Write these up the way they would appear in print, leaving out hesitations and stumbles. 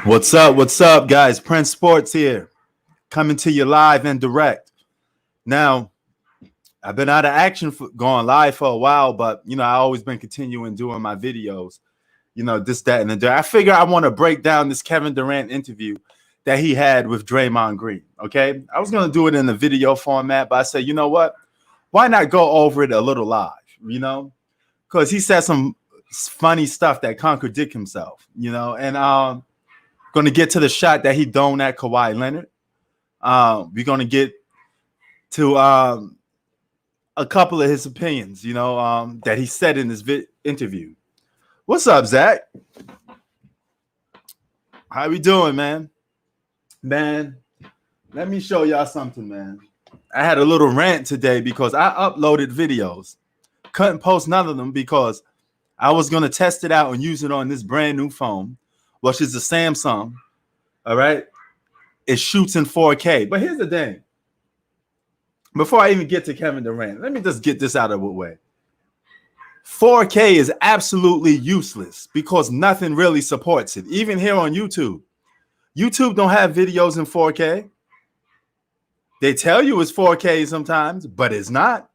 What's up? What's up, guys? Prince Sports here, coming to you live and direct. Now, I've been out of action for going live for a while, but I always been continuing doing my videos. This, that, and the other. I figure I want to break down this Kevin Durant interview that he had with Draymond Green. Okay, I was gonna do it in the video format, but I said, you know what? Why not go over it a little live? Because he said some funny stuff that contradict himself. And going to get to the shot that he donned at Kawhi Leonard. We're going to get to a couple of his opinions, that he said in this interview. What's up, Zach? How we doing, man? Man, let me show y'all something, man. I had a little rant today because I uploaded videos. Couldn't post none of them because I was going to test it out and use it on this brand new phone, which is a Samsung. All right. It shoots in 4K. But here's the thing. Before I even get to Kevin Durant, let me just get this out of the way. 4K is absolutely useless because nothing really supports it. Even here on YouTube. YouTube don't have videos in 4K. They tell you it's 4K sometimes, but it's not.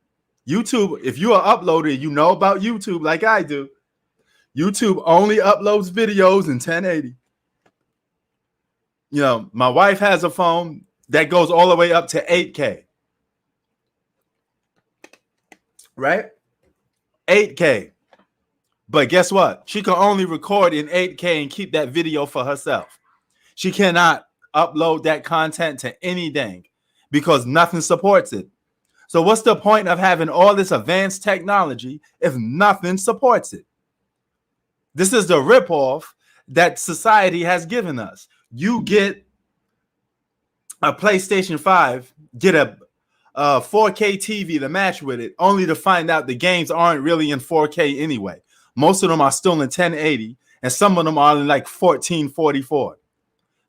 YouTube, if you're an uploader, you know about YouTube like I do. YouTube only uploads videos in 1080. My wife has a phone that goes all the way up to 8K. Right? 8K. But guess what? She can only record in 8K and keep that video for herself. She cannot upload that content to anything because nothing supports it. So what's the point of having all this advanced technology if nothing supports it? This is the ripoff that society has given us. You get a PlayStation 5, get a 4K TV to match with it, only to find out the games aren't really in 4K anyway. Most of them are still in 1080, and some of them are in like 1444.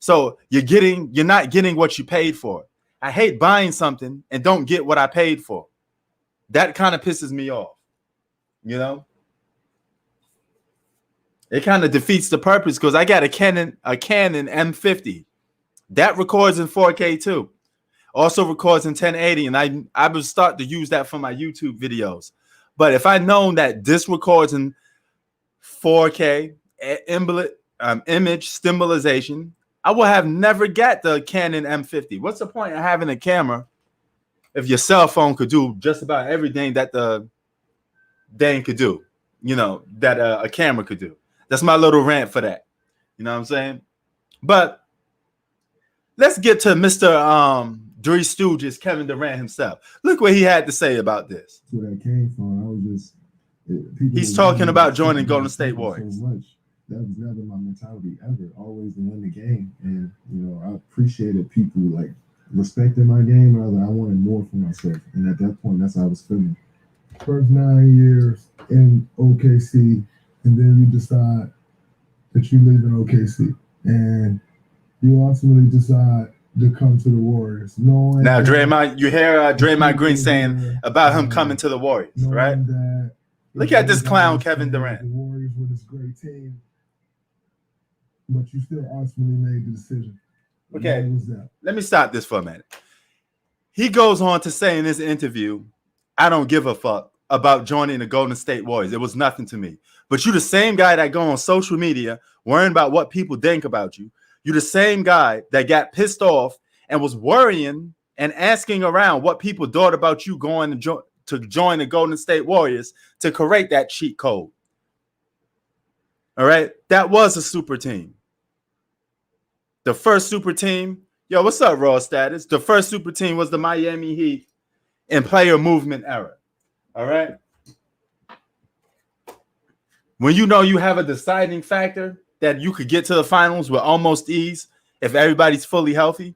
So you're not getting what you paid for. I hate buying something and don't get what I paid for. That kind of pisses me off. It kind of defeats the purpose because I got a Canon M50 that records in 4K too. Also records in 1080, and I would start to use that for my YouTube videos. But if I known that this records in 4K image stabilization, I would have never got the Canon M50. What's the point of having a camera if your cell phone could do just about everything that the thing could do? That a camera could do. That's my little rant for that. You know what I'm saying? But let's get to Mr. Three Stooges, Kevin Durant himself. Look what he had to say about this. Where that came from, I was just. He's talking about joining Golden State Warriors. So much. That was never my mentality ever. Always to win the game, and I appreciated people like respecting my game. I wanted more for myself, and at that point, that's how I was feeling. First 9 years in OKC, and then you decide that you live in OKC, and you ultimately decide to come to the Warriors. Now, Draymond, you hear Draymond Green saying about him coming to the Warriors, right? Look at this clown, Kevin Durant. The Warriors were this great team, but you still ultimately made the decision. Okay, let me stop this for a minute. He goes on to say in this interview, I don't give a fuck about joining the Golden State Warriors. It was nothing to me. But you the same guy that go on social media worrying about what people think about you. You're the same guy that got pissed off and was worrying and asking around what people thought about you going to join the Golden State Warriors to correct that cheat code. All right? That was a super team. The first super team, yo, what's up, Raw Status? The first super team was the Miami Heat in player movement era. All right? When you have a deciding factor that you could get to the finals with almost ease if everybody's fully healthy,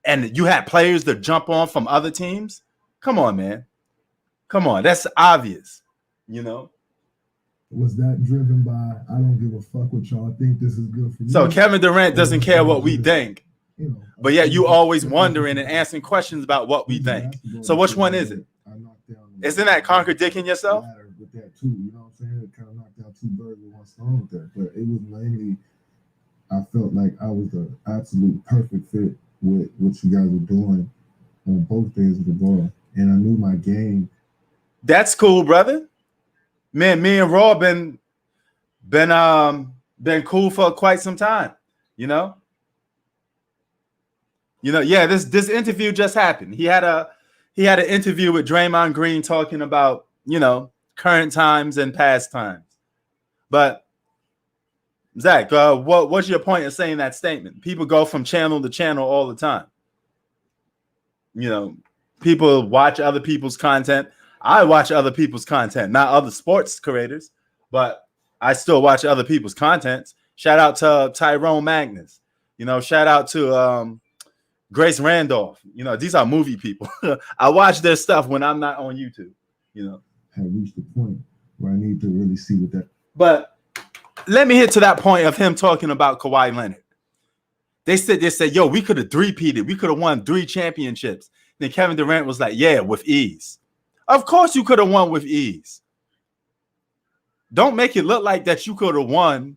and you had players to jump on from other teams, come on, man. Come on. That's obvious, Was that driven by, I don't give a fuck what y'all think, this is good for me? So Kevin Durant doesn't care what we think, but yet you always wondering and asking questions about what we think. So which one is it? Isn't that contradicting yourself? With that too, you know what I'm saying? It kind of knocked out two birds with one stone with that. But it was mainly I felt like I was the absolute perfect fit with what you guys were doing on both ends of the ball, and I knew my game. That's cool, brother. Man, me and Raw been cool for quite some time. You know, yeah. This interview just happened. He had an interview with Draymond Green talking about current times and past times. But Zach, what's your point of saying that statement? People go from channel to channel all the time. People watch other people's content. I watch other people's content, not other sports creators, but I still watch other people's content. Shout out to Tyrone Magnus. Shout out to Grace Randolph. These are movie people. I watch their stuff when I'm not on YouTube. Have reached the point where I need to really see what that. But let me hit to that point of him talking about Kawhi Leonard. They said, yo, we could have three-peated. We could have won 3 championships. Then Kevin Durant was like, yeah, with ease. Of course you could have won with ease. Don't make it look like that you could have won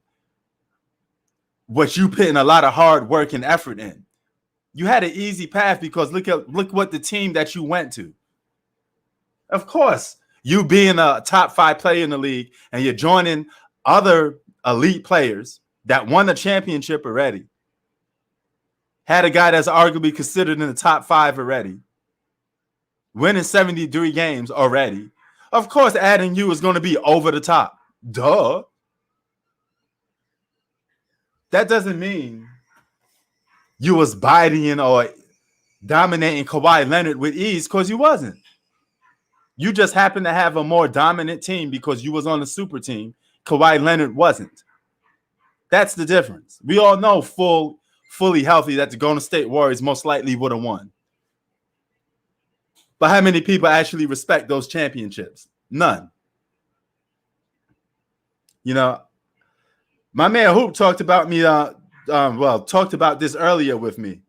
what you put in a lot of hard work and effort in. You had an easy path because look what the team that you went to. Of course, you being a top 5 player in the league and you're joining other elite players that won a championship already. Had a guy that's arguably considered in the top 5 already. Winning 73 games already. Of course, adding you is going to be over the top. Duh. That doesn't mean you was biting or dominating Kawhi Leonard with ease, because you wasn't. You just happened to have a more dominant team because you was on the super team. Kawhi Leonard wasn't. That's the difference. We all know fully healthy that the Golden State Warriors most likely would have won. But how many people actually respect those championships? None. My man Hoop talked about me, talked about this earlier with me.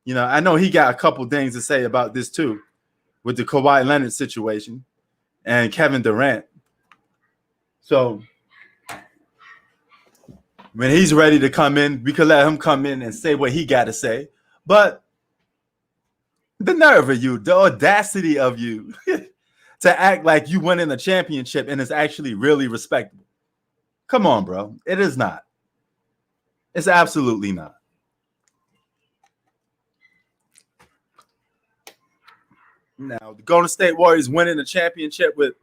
I know he got a couple things to say about this too, with the Kawhi Leonard situation and Kevin Durant. So when he's ready to come in, we could let him come in and say what he got to say. But the nerve of you, the audacity of you to act like you won in a championship and it's actually really respectable. Come on, bro. It is not. It's absolutely not. Now, the Golden State Warriors winning the championship with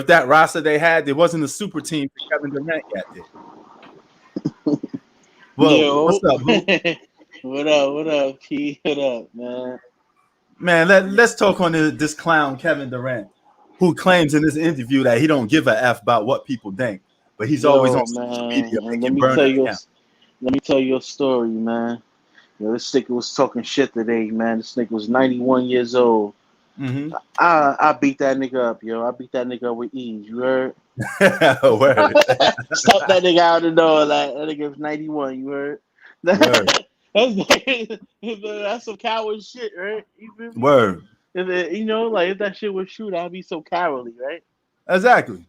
that roster they had, there wasn't a super team that Kevin Durant got there. Well, yo, what's up, Lou? what up, P? What up, man? Man, let's talk on this clown Kevin Durant, who claims in this interview that he don't give a F about what people think, but he's always on social media making burners. Let me tell you a story, man. This nigga was talking shit today, man. This nigga was 91 years old. Mm-hmm. I beat that nigga up, yo. I beat that nigga up with ease. You heard? Word. Stop that nigga out the door. Like, that nigga was 91. You heard? Word. That's some coward shit, right? You feel me? Word. If that shit was shoot, I'd be so cowardly, right? Exactly.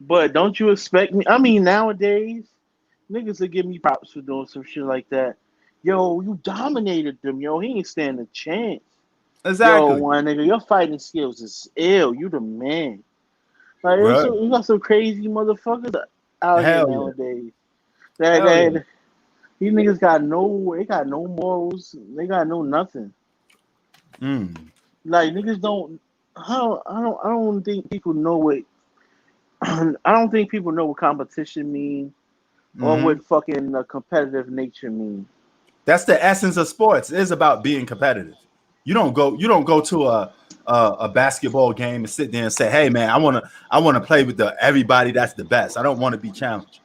But don't you expect me? I mean, nowadays, niggas will give me props for doing some shit like that. Yo, you dominated them, yo. He ain't stand a chance. Exactly. Yo, one nigga, your fighting skills is ill. You the man. Like, you got some crazy motherfuckers out here nowadays. These niggas got no morals. They got no nothing. Like, niggas don't. I don't think people know what. I don't think people know what competition means or what fucking competitive nature means. That's the essence of sports. It is about being competitive. You don't go to a basketball game and sit there and say, "Hey man, I want to play with everybody that's the best. I don't want to be challenged."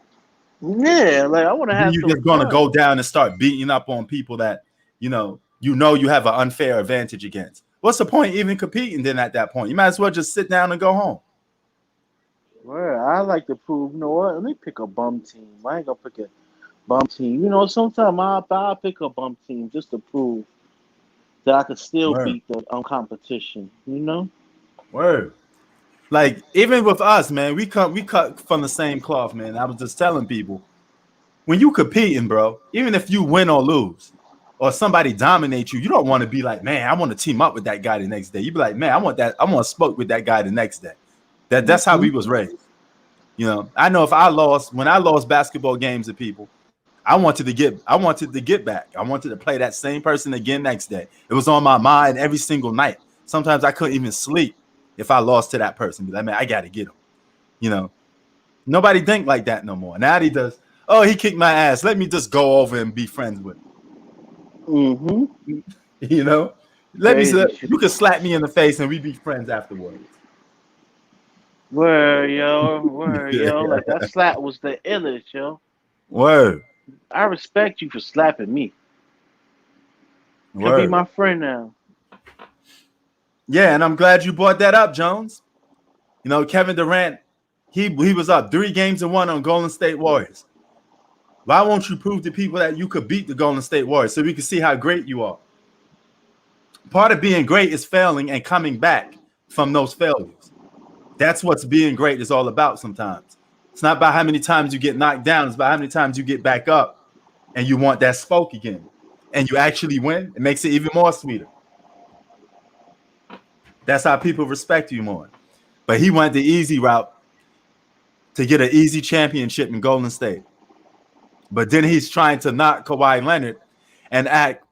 Yeah, like I want to have. You're just gonna go down and start beating up on people that you have an unfair advantage against. What's the point even competing then at that point? You might as well just sit down and go home. Well, I like to prove, you know what? Let me pick a bum team. I ain't gonna pick a bum team. Sometimes I'll pick a bum team just to prove that I could still beat the competition. Word. Like even with us, man, we cut from the same cloth, man. I was just telling people, when you competing, bro, even if you win or lose, or somebody dominates you, you don't want to be like, man, I want to team up with that guy the next day. You be like, man, I want to smoke with that guy the next day. That's how we was raised. You know, I know when I lost basketball games to people, I wanted to get back. I wanted to play that same person again next day. It was on my mind every single night. Sometimes I couldn't even sleep if I lost to that person. Be like, man, I got to get him. You know, nobody think like that no more. Now he does. Oh, he kicked my ass. Let me just go over and be friends with him. Mm-hmm. You know, you can slap me in the face and we be friends afterwards. Word, yo. Like that slap was the illest, yo. Word. I respect you for slapping me. Could be my friend now. Yeah, and I'm glad you brought that up, Jones. You know, Kevin Durant, he was up 3-1 on Golden State Warriors. Why won't you prove to people that you could beat the Golden State Warriors so we can see how great you are? Part of being great is failing and coming back from those failures. That's what being great is all about sometimes. It's not about how many times you get knocked down. It's about how many times you get back up and you want that spoke again. And you actually win. It makes it even more sweeter. That's how people respect you more. But he went the easy route to get an easy championship in Golden State. But then he's trying to knock Kawhi Leonard and act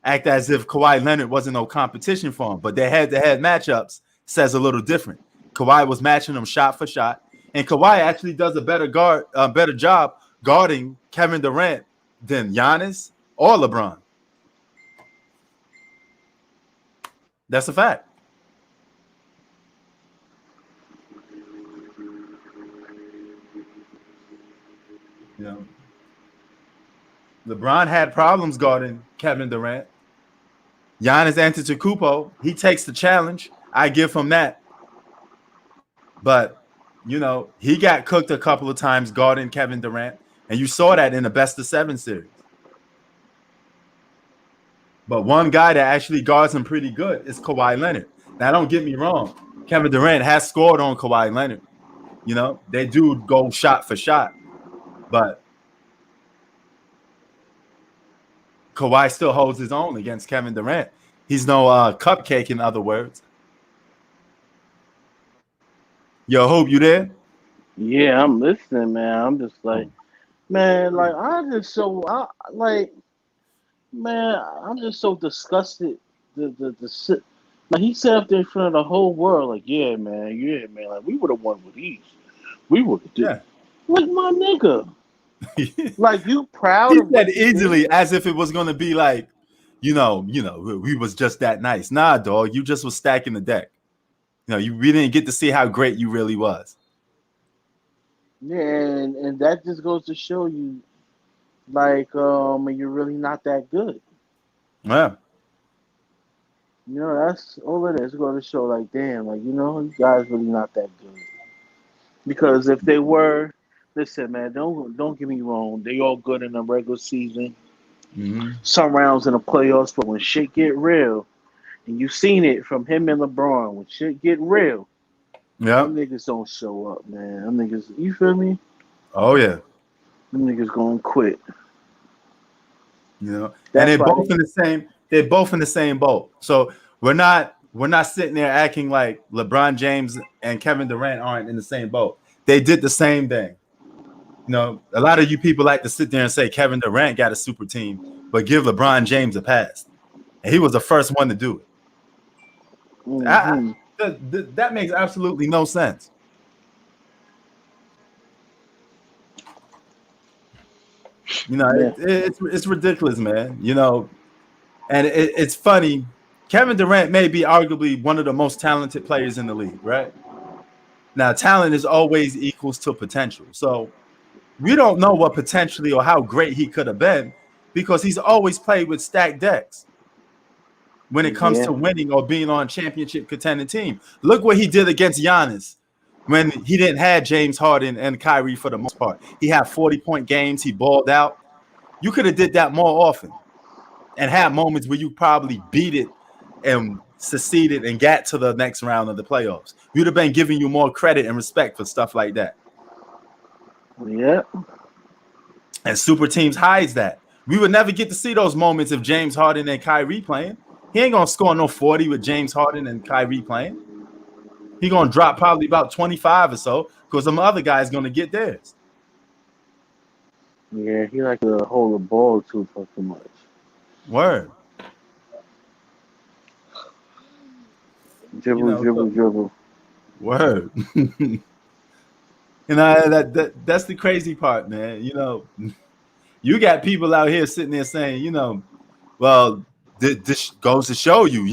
as if Kawhi Leonard wasn't no competition for him. But their head-to-head matchups says a little different. Kawhi was matching him shot for shot, and Kawhi actually does a better job guarding Kevin Durant than Giannis or LeBron. That's a fact. You know, LeBron had problems guarding Kevin Durant. Giannis Antetokounmpo, he takes the challenge. I give him that. But, you know, he got cooked a couple of times guarding Kevin Durant, and you saw that in the best-of-7 series. But one guy that actually guards him pretty good is Kawhi Leonard. Now, don't get me wrong. Kevin Durant has scored on Kawhi Leonard. You know, they do go shot for shot. But Kawhi still holds his own against Kevin Durant. He's no cupcake, in other words. Yo, Hope, you there? Yeah, I'm listening, man. I'm just like, man, like I'm just so disgusted. The shit. Like he said up there in front of the whole world, like, yeah, man, like we would have won with ease. We would have did. Yeah. Like my nigga. Like you proud He of said what you easily did? as if it was gonna be like, you know, we was just that nice. Nah, dog, you just was stacking the deck. You know, we didn't get to see how great you really was. Yeah, and that just goes to show you, like, you're really not that good. Yeah. You know, that's all it is. It's going to show, like, damn, like, you guys really not that good. Because if they were, listen, man, don't get me wrong. They all good in the regular season. Mm-hmm. Some rounds in the playoffs, but when shit get real, and you've seen it from him and LeBron, when shit get real, Yeah. them niggas don't show up, man. Them niggas, you feel me? Oh yeah. Them niggas gonna quit. You know, That's and why they're both in the same boat. So we're not sitting there acting like LeBron James and Kevin Durant aren't in the same boat. They did the same thing. You know, a lot of you people like to sit there and say Kevin Durant got a super team, but give LeBron James a pass. And he was the first one to do it. Mm-hmm. That makes absolutely no sense. You know, Yeah. it's ridiculous, man. You know, and it's funny. Kevin Durant may be arguably one of the most talented players in the league, right? Now, talent is always equals to potential. So we don't know what potentially or how great he could have been because he's always played with stacked decks when it comes to winning or being on a championship contending team. Look what he did against Giannis when he didn't have James Harden and Kyrie for the most part. He had 40-point games. He balled out. You could have did that more often and had moments where you probably beat it and succeeded and got to the next round of the playoffs. We'd have been giving you more credit and respect for stuff like that. Yeah. And Super Teams hides that. We would never get to see those moments if James Harden and Kyrie playing. He ain't gonna score no 40 with James Harden and Kyrie playing. He gonna drop probably about 25 or so because some other guy's gonna get theirs. Yeah, he like to hold the ball too fucking much. Word. Dribble. Word. That's the crazy part, man. You got people out here sitting there saying, well, this goes to show you,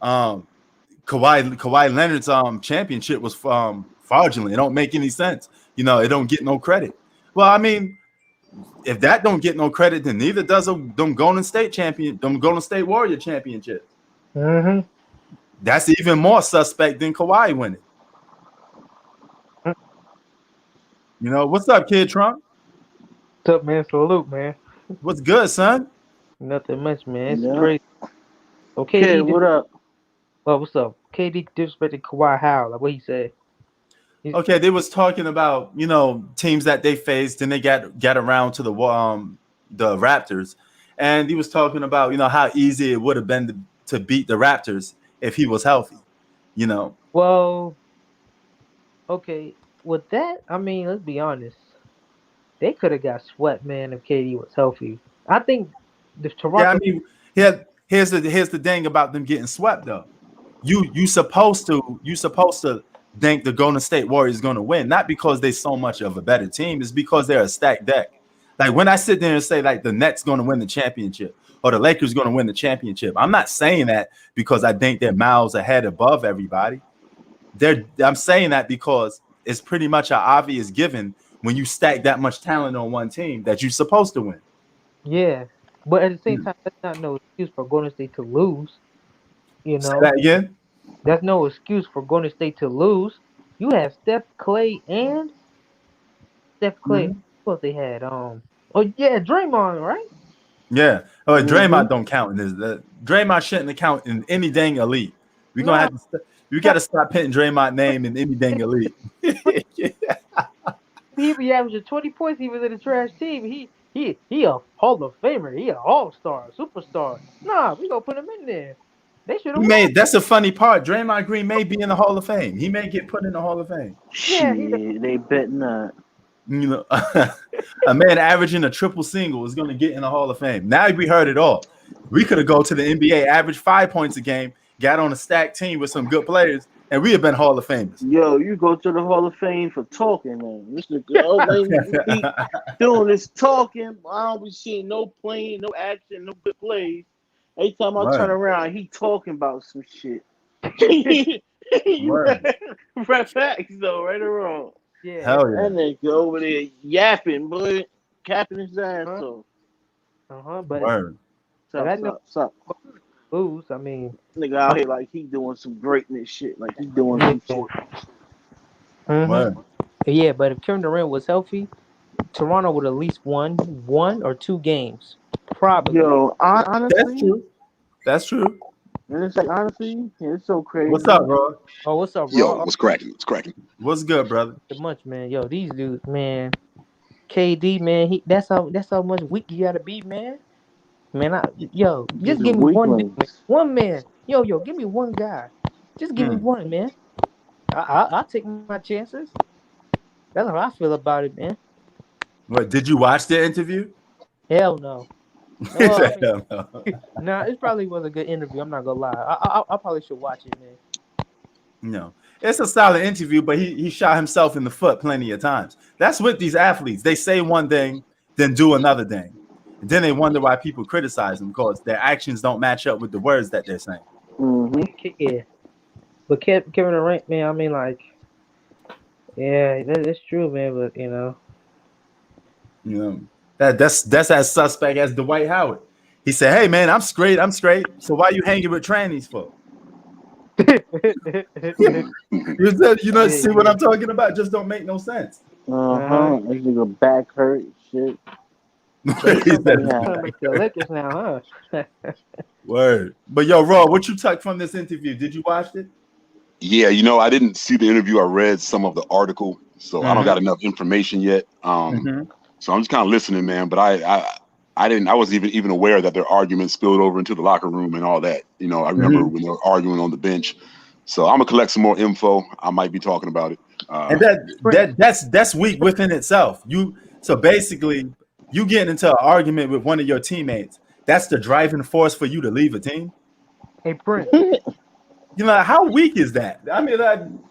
Kawhi Leonard's championship was fraudulent. It don't make any sense. It don't get no credit. Well, I mean, if that don't get no credit, then neither does them Golden State Warrior championship. Mm-hmm. That's even more suspect than Kawhi winning. What's up, Kid Trump? What's up, man? Salute, man. What's good, son? Nothing much, man. It's Yeah. crazy. Okay, Kid, what up? Oh, what's up? KD disrespected Kawhi how? Like what he said. Okay, they was talking about teams that they faced, and they got around to the Raptors, and he was talking about how easy it would have been to beat the Raptors if he was healthy. Well, okay, with that, I mean, let's be honest. They could have got swept, man, if KD was healthy. I think the Toronto. Yeah, I mean, here's the thing about them getting swept though. You supposed to think the Golden State Warriors going to win, not because they're so much of a better team, it's because they're a stacked deck. Like when I sit there and say like the Nets going to win the championship or the Lakers going to win the championship, I'm not saying that because I think they're miles ahead above everybody. I'm saying that because it's pretty much an obvious given when you stack that much talent on one team that you're supposed to win. Yeah, but at the same time, that's not no excuse for Golden State to lose. Say that again? That's no excuse for Golden State to lose. You have Steph Clay. Mm-hmm. What they had? Draymond, right? Yeah. Oh, Draymond don't count in this. Draymond shouldn't count in any dang elite. We got to stop putting Draymond's name in any dang elite. He be averaging 20 points. He was in a trash team. He a Hall of Famer. He a All-Star, superstar. Nah, we gonna put him in there. They should have. That's the funny part. Draymond Green may be in the Hall of Fame. He may get put in the Hall of Fame. Yeah, they bet not. A man averaging a triple single is going to get in the Hall of Fame. Now we heard it all. We could have go to the NBA, averaged 5 points a game, got on a stacked team with some good players, and we have been Hall of Famers. Yo, you go to the Hall of Fame for talking, man. This nigga doing this talking. I don't be seeing no playing, no action, no good plays. Every time I turn around, he talking about some shit. Right facts though, right or wrong. Yeah. Hell yeah. That nigga over there yapping, boy, capping his ass off. But Sup. lose. I mean, Nigga out here like he doing some greatness shit, like he doing some shit. Yeah, but if Kevin Durant was healthy, Toronto would at least won 1 or 2 games. Probably. Yo, honestly, That's true. And it's like honestly, it's so crazy. What's up, bro? Oh, what's up, bro? Yo, what's cracking? What's good, brother? Much, man. Yo, these dudes, man. KD, man. That's how much weak you gotta be, man. Man, just give me one man. Yo, give me one guy. Just give me one, man. I'll take my chances. That's how I feel about it, man. What, did you watch the interview? Hell no. Nah, it probably was a good interview. I'm not gonna lie. I probably should watch it, man. No, it's a solid interview, but he shot himself in the foot plenty of times. That's with these athletes. They say one thing, then do another thing. And then they wonder why people criticize them because their actions don't match up with the words that they're saying. Mm-hmm. Yeah. But Kevin Durant, man, I mean, like, yeah, that's true, man. But that's as suspect as Dwight Howard. He said, "Hey, man, I'm straight. So why you hanging with trannies for?" See what I'm talking about? Just don't make no sense. This nigga back hurt shit. The Lakers now, huh? Word. But yo, Raw, what you took from this interview? Did you watch it? Yeah, I didn't see the interview. I read some of the article, so I don't got enough information yet. So I'm just kind of listening, man. But I wasn't even aware that their arguments spilled over into the locker room and all that. You know, I remember when they were arguing on the bench. So I'm gonna collect some more info. I might be talking about it. And that's weak within itself. So basically, you getting into an argument with one of your teammates. That's the driving force for you to leave a team. Hey Prince. You know, how weak is that? I mean,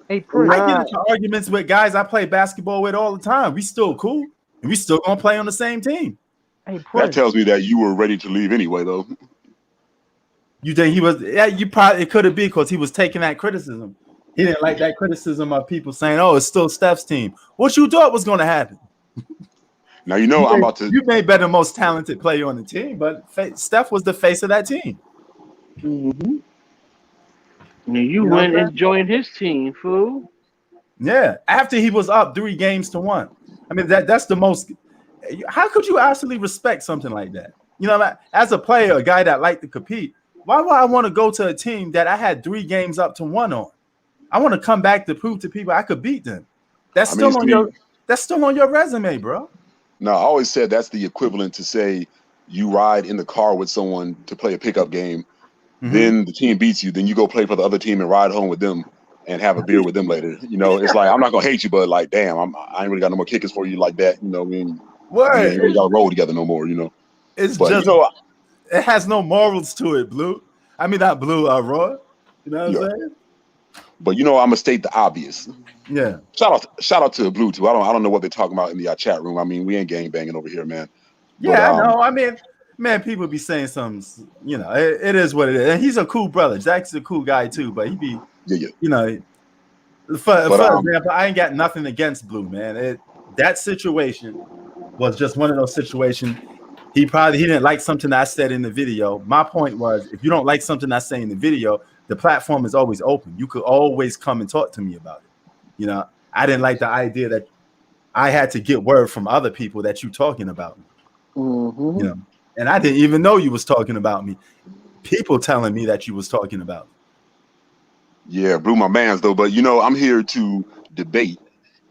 hey Prince. I get into arguments with guys I play basketball with all the time. We still cool, and we still gonna play on the same team. Hey Prince. That tells me that you were ready to leave anyway, though. You think he was? Yeah, you probably it could have been because he was taking that criticism. He didn't like that criticism of people saying, "Oh, it's still Steph's team." What you thought was going to happen? Now you know You may be the most talented player on the team, but Steph was the face of that team. Mm-hmm. And you went and joined his team, fool. Yeah, after he was up 3-1. I mean, that's the most. How could you actually respect something like that? You know, as a player, a guy that liked to compete, why would I want to go to a team that I had 3 games up to 1 on? I want to come back to prove to people I could beat them. That's still on your resume, bro. No, I always said that's the equivalent to say you ride in the car with someone to play a pickup game. Mm-hmm. Then the team beats you. Then you go play for the other team and ride home with them and have a beer with them later. You know, it's like I'm not gonna hate you, but like, damn, I ain't really got no more kickers for you like that. You know, we ain't really got to roll together no more. You know, it has no morals to it, Blue. I mean, not Blue, Raw. You know what I'm saying? But you know, I'm gonna state the obvious. Yeah. Shout out to Blue too. I don't know what they're talking about in the chat room. I mean, we ain't gang banging over here, man. Yeah, I know. I mean, man, people be saying some. You know, it is what it is. And he's a cool brother. Jack's a cool guy too, but he be, you know, for example, I ain't got nothing against Blue, man. That situation was just one of those situations. He didn't like something I said in the video. My point was, if you don't like something I say in the video, the platform is always open. You could always come and talk to me about it. You know, I didn't like the idea that I had to get word from other people that you talking about me. Mm-hmm. You know, and I didn't even know you was talking about me. People telling me that you was talking about me. Yeah, Blue my mans though. But you know, I'm here to debate,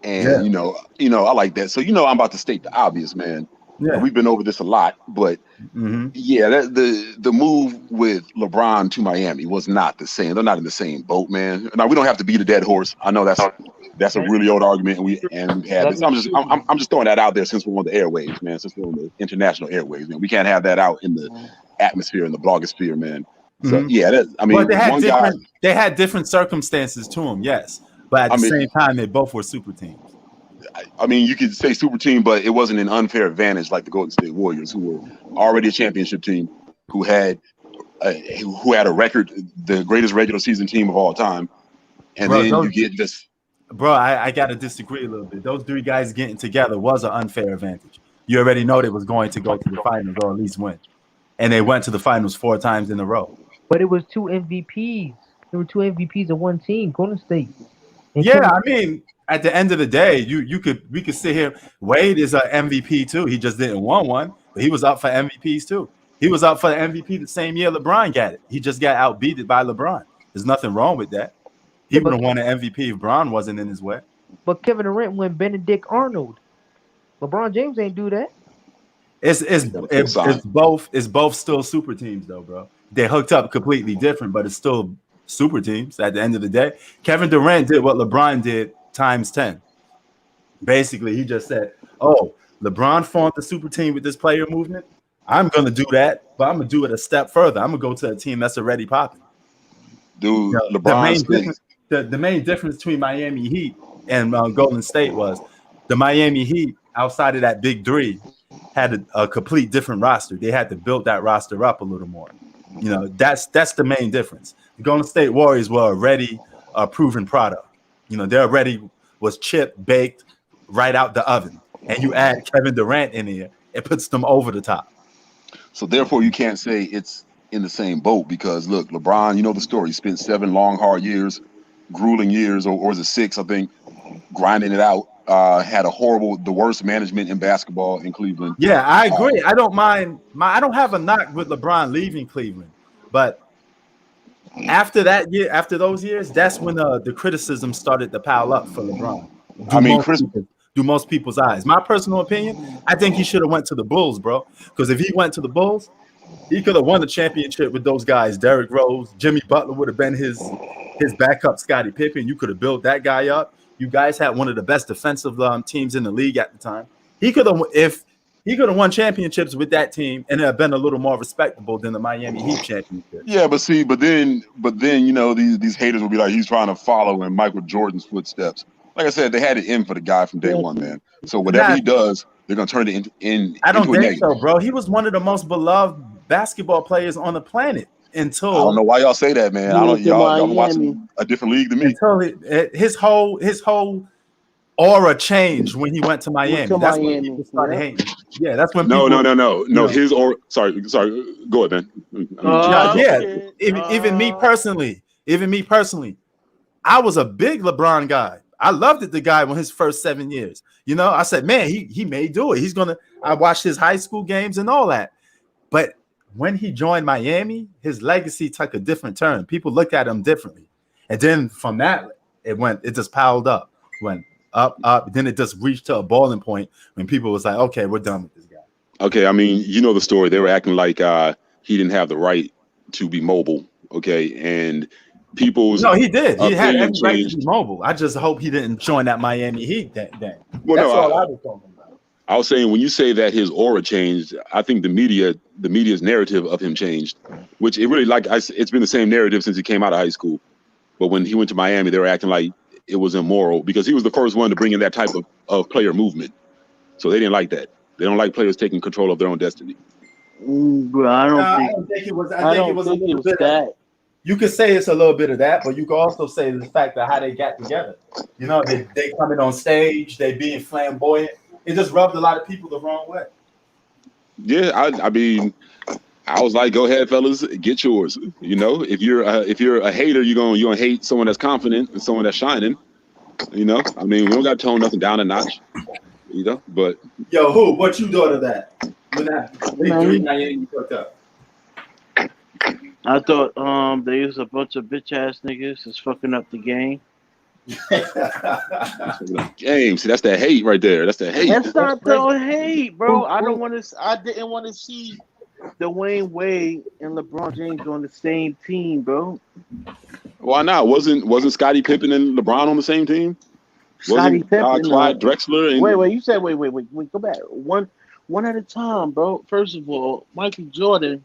and you know, I like that. So you know, I'm about to state the obvious, man. Yeah, we've been over this a lot, but the move with LeBron to Miami was not the same. They're not in the same boat, man. Now we don't have to beat a dead horse. I know that's a really old argument, and we've had this. I'm just throwing that out there since we're on the airwaves, man. Since we're on the international airwaves, man, we can't have that out in the atmosphere in the blogosphere, man. So but they had different circumstances to them, yes, but at the same time, they both were super teams. I mean, you could say super team, but it wasn't an unfair advantage like the Golden State Warriors, who were already a championship team, who had a record, the greatest regular season team of all time, and you get this. Bro, I got to disagree a little bit. Those 3 guys getting together was an unfair advantage. You already know they was going to go to the finals or at least win, and they went to the finals 4 times in a row. But it was 2 MVPs. There were 2 MVPs of one team, Golden State. I mean, at the end of the day, we could sit here. Wade is an MVP too. He just didn't win one, but he was up for MVPs too. He was up for the MVP the same year LeBron got it. He just got outbeaten by LeBron. There's nothing wrong with that. He would have won an MVP if Bron wasn't in his way. But Kevin Durant went Benedict Arnold. LeBron James ain't do that. It's both still super teams though, bro. They hooked up completely different, but it's still super teams at the end of the day. Kevin Durant did what LeBron did times 10. Basically, he just said, "Oh, LeBron formed the super team with this player movement. I'm gonna do that, but I'm gonna do it a step further. I'm gonna go to a team that's already popping." Dude, LeBron. The main difference between Miami Heat and Golden State was the Miami Heat, outside of that big 3, had a complete different roster. They had to build that roster up a little more. You know, that's the main difference. The Golden State Warriors were already a proven product. You know, they already was chipped, baked right out the oven. And you add Kevin Durant in here, it puts them over the top. So therefore, you can't say it's in the same boat because, look, LeBron, you know the story. He spent 7 long, hard years, grueling years, or was it 6, I think, grinding it out. Had the worst management in basketball in Cleveland. Yeah, I agree. I don't mind. I don't have a knock with LeBron leaving Cleveland, but after that year, after those years, that's when the criticism started to pile up for LeBron. through most people's eyes. My personal opinion, I think he should have went to the Bulls, bro. Because if he went to the Bulls, he could have won the championship with those guys. Derrick Rose, Jimmy Butler would have been his backup, Scottie Pippen. You could have built that guy up. You guys had one of the best defensive teams in the league at the time. He could have won championships with that team and have been a little more respectable than the Miami Heat championship. Yeah, but then you know these haters will be like, he's trying to follow in Michael Jordan's footsteps. Like I said, they had it in for the guy from day one, man. So whatever he does, they're gonna turn it into I don't into think so, bro. He was one of the most beloved basketball players on the planet until I don't know why y'all say that, man. I don't y'all watching a different league than me. Until his whole aura changed when he went to Miami. That's when people started hating. Yeah, that's when No. know. His aura. Sorry. Go ahead, man. Even me personally, I was a big LeBron guy. I loved it, the guy in his first 7 years. You know, I said, man, he may do it. I watched his high school games and all that. But when he joined Miami, his legacy took a different turn. People look at him differently. And then from that, it just piled up. Went up. Then it just reached to a boiling point when people was like, okay, we're done with this guy. Okay, I mean, you know the story. They were acting like he didn't have the right to be mobile. Okay, and people's no, he did. He had every right to be mobile. I just hope he didn't join that Miami Heat. Well, that's all I was talking about. I was saying when you say that his aura changed, I think the media's narrative of him changed, which it really it's been the same narrative since he came out of high school. But when he went to Miami, they were acting like it was immoral because he was the first one to bring in that type of player movement. So they didn't like that. They don't like players taking control of their own destiny. Bro, I don't think it was. I think it was a little bit that. You could say it's a little bit of that, but you could also say the fact that how they got together. You know, they coming on stage, they being flamboyant. It just rubbed a lot of people the wrong way. Yeah, I mean, I was like, go ahead, fellas, get yours. You know, if you're a hater, you're gonna hate someone that's confident and someone that's shining. You know, I mean, we don't got to tone nothing down a notch. You know, but yo, what you thought of that? When Miami hooked up. I thought they was a bunch of bitch ass niggas that's fucking up the game. Game, see, that's that hate right there. That's that hate. That's not the hate, bro. I didn't want to see Dwayne Wade and LeBron James on the same team, bro. Why not? Wasn't Scottie Pippen and LeBron on the same team? Scottie Pippen, Clyde Drexler. And... Wait. You said wait. Go back one at a time, bro. First of all, Michael Jordan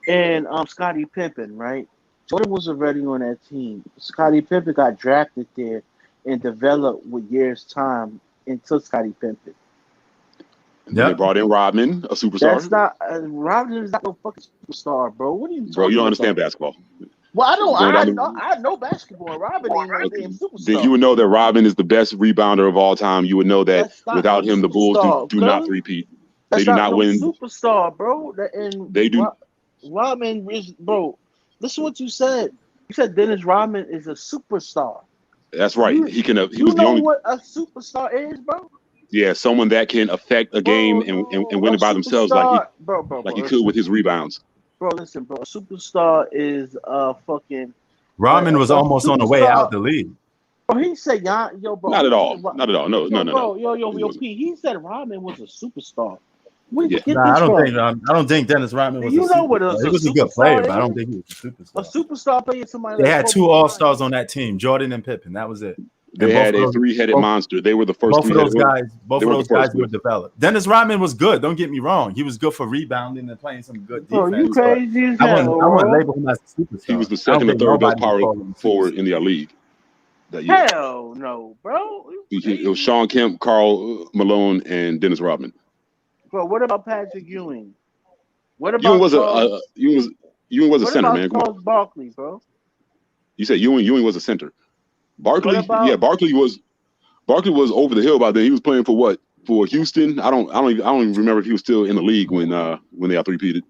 and Scottie Pippen, right? Jordan was already on that team. Scottie Pippen got drafted there and developed with years' time into Scottie Pippen. They brought in Rodman, a superstar. That's not Rodman is not no fucking superstar, bro. What are you talking Bro, you don't understand about? basketball. Well, I know basketball. Rodman ain't no damn superstar. Then you would know that Rodman is the best rebounder of all time. You would know that without him, the Bulls do not repeat. They do not win. Superstar, bro. They do. Rodman is, bro. Listen what you said. You said Dennis Rodman is a superstar. That's right. He was the only. What a superstar is, bro? Yeah, someone that can affect a game and win it by themselves, like he could with his rebounds. Bro, listen, bro. A superstar is fucking. Rodman was almost on the way out the league. Bro, he said, yo, bro. Not at all. Not at all. No. Bro, yo, P. He said Rodman was a superstar. I don't think Dennis Rodman was. He was a good player, but I don't think he was a superstar. A superstar player, somebody. They had two All-Stars on that team, Jordan and Pippen. That was it. They had a three-headed monster. They were the first. Both of those guys were developed. Dennis Rodman was good. Don't get me wrong. He was good for rebounding and playing some good defense. Oh, you crazy as hell, I wouldn't label him as a superstar. He was the second or third best power forward in the league that year. Hell no, bro. It was Sean Kemp, Karl Malone, and Dennis Rodman. Bro, what about Patrick Ewing? What about Ewing was a center, man. Charles Barkley, bro? You said Ewing was a center. Barkley was over the hill by then. He was playing for what? For Houston. I don't even remember if he was still in the league when they got three-peated.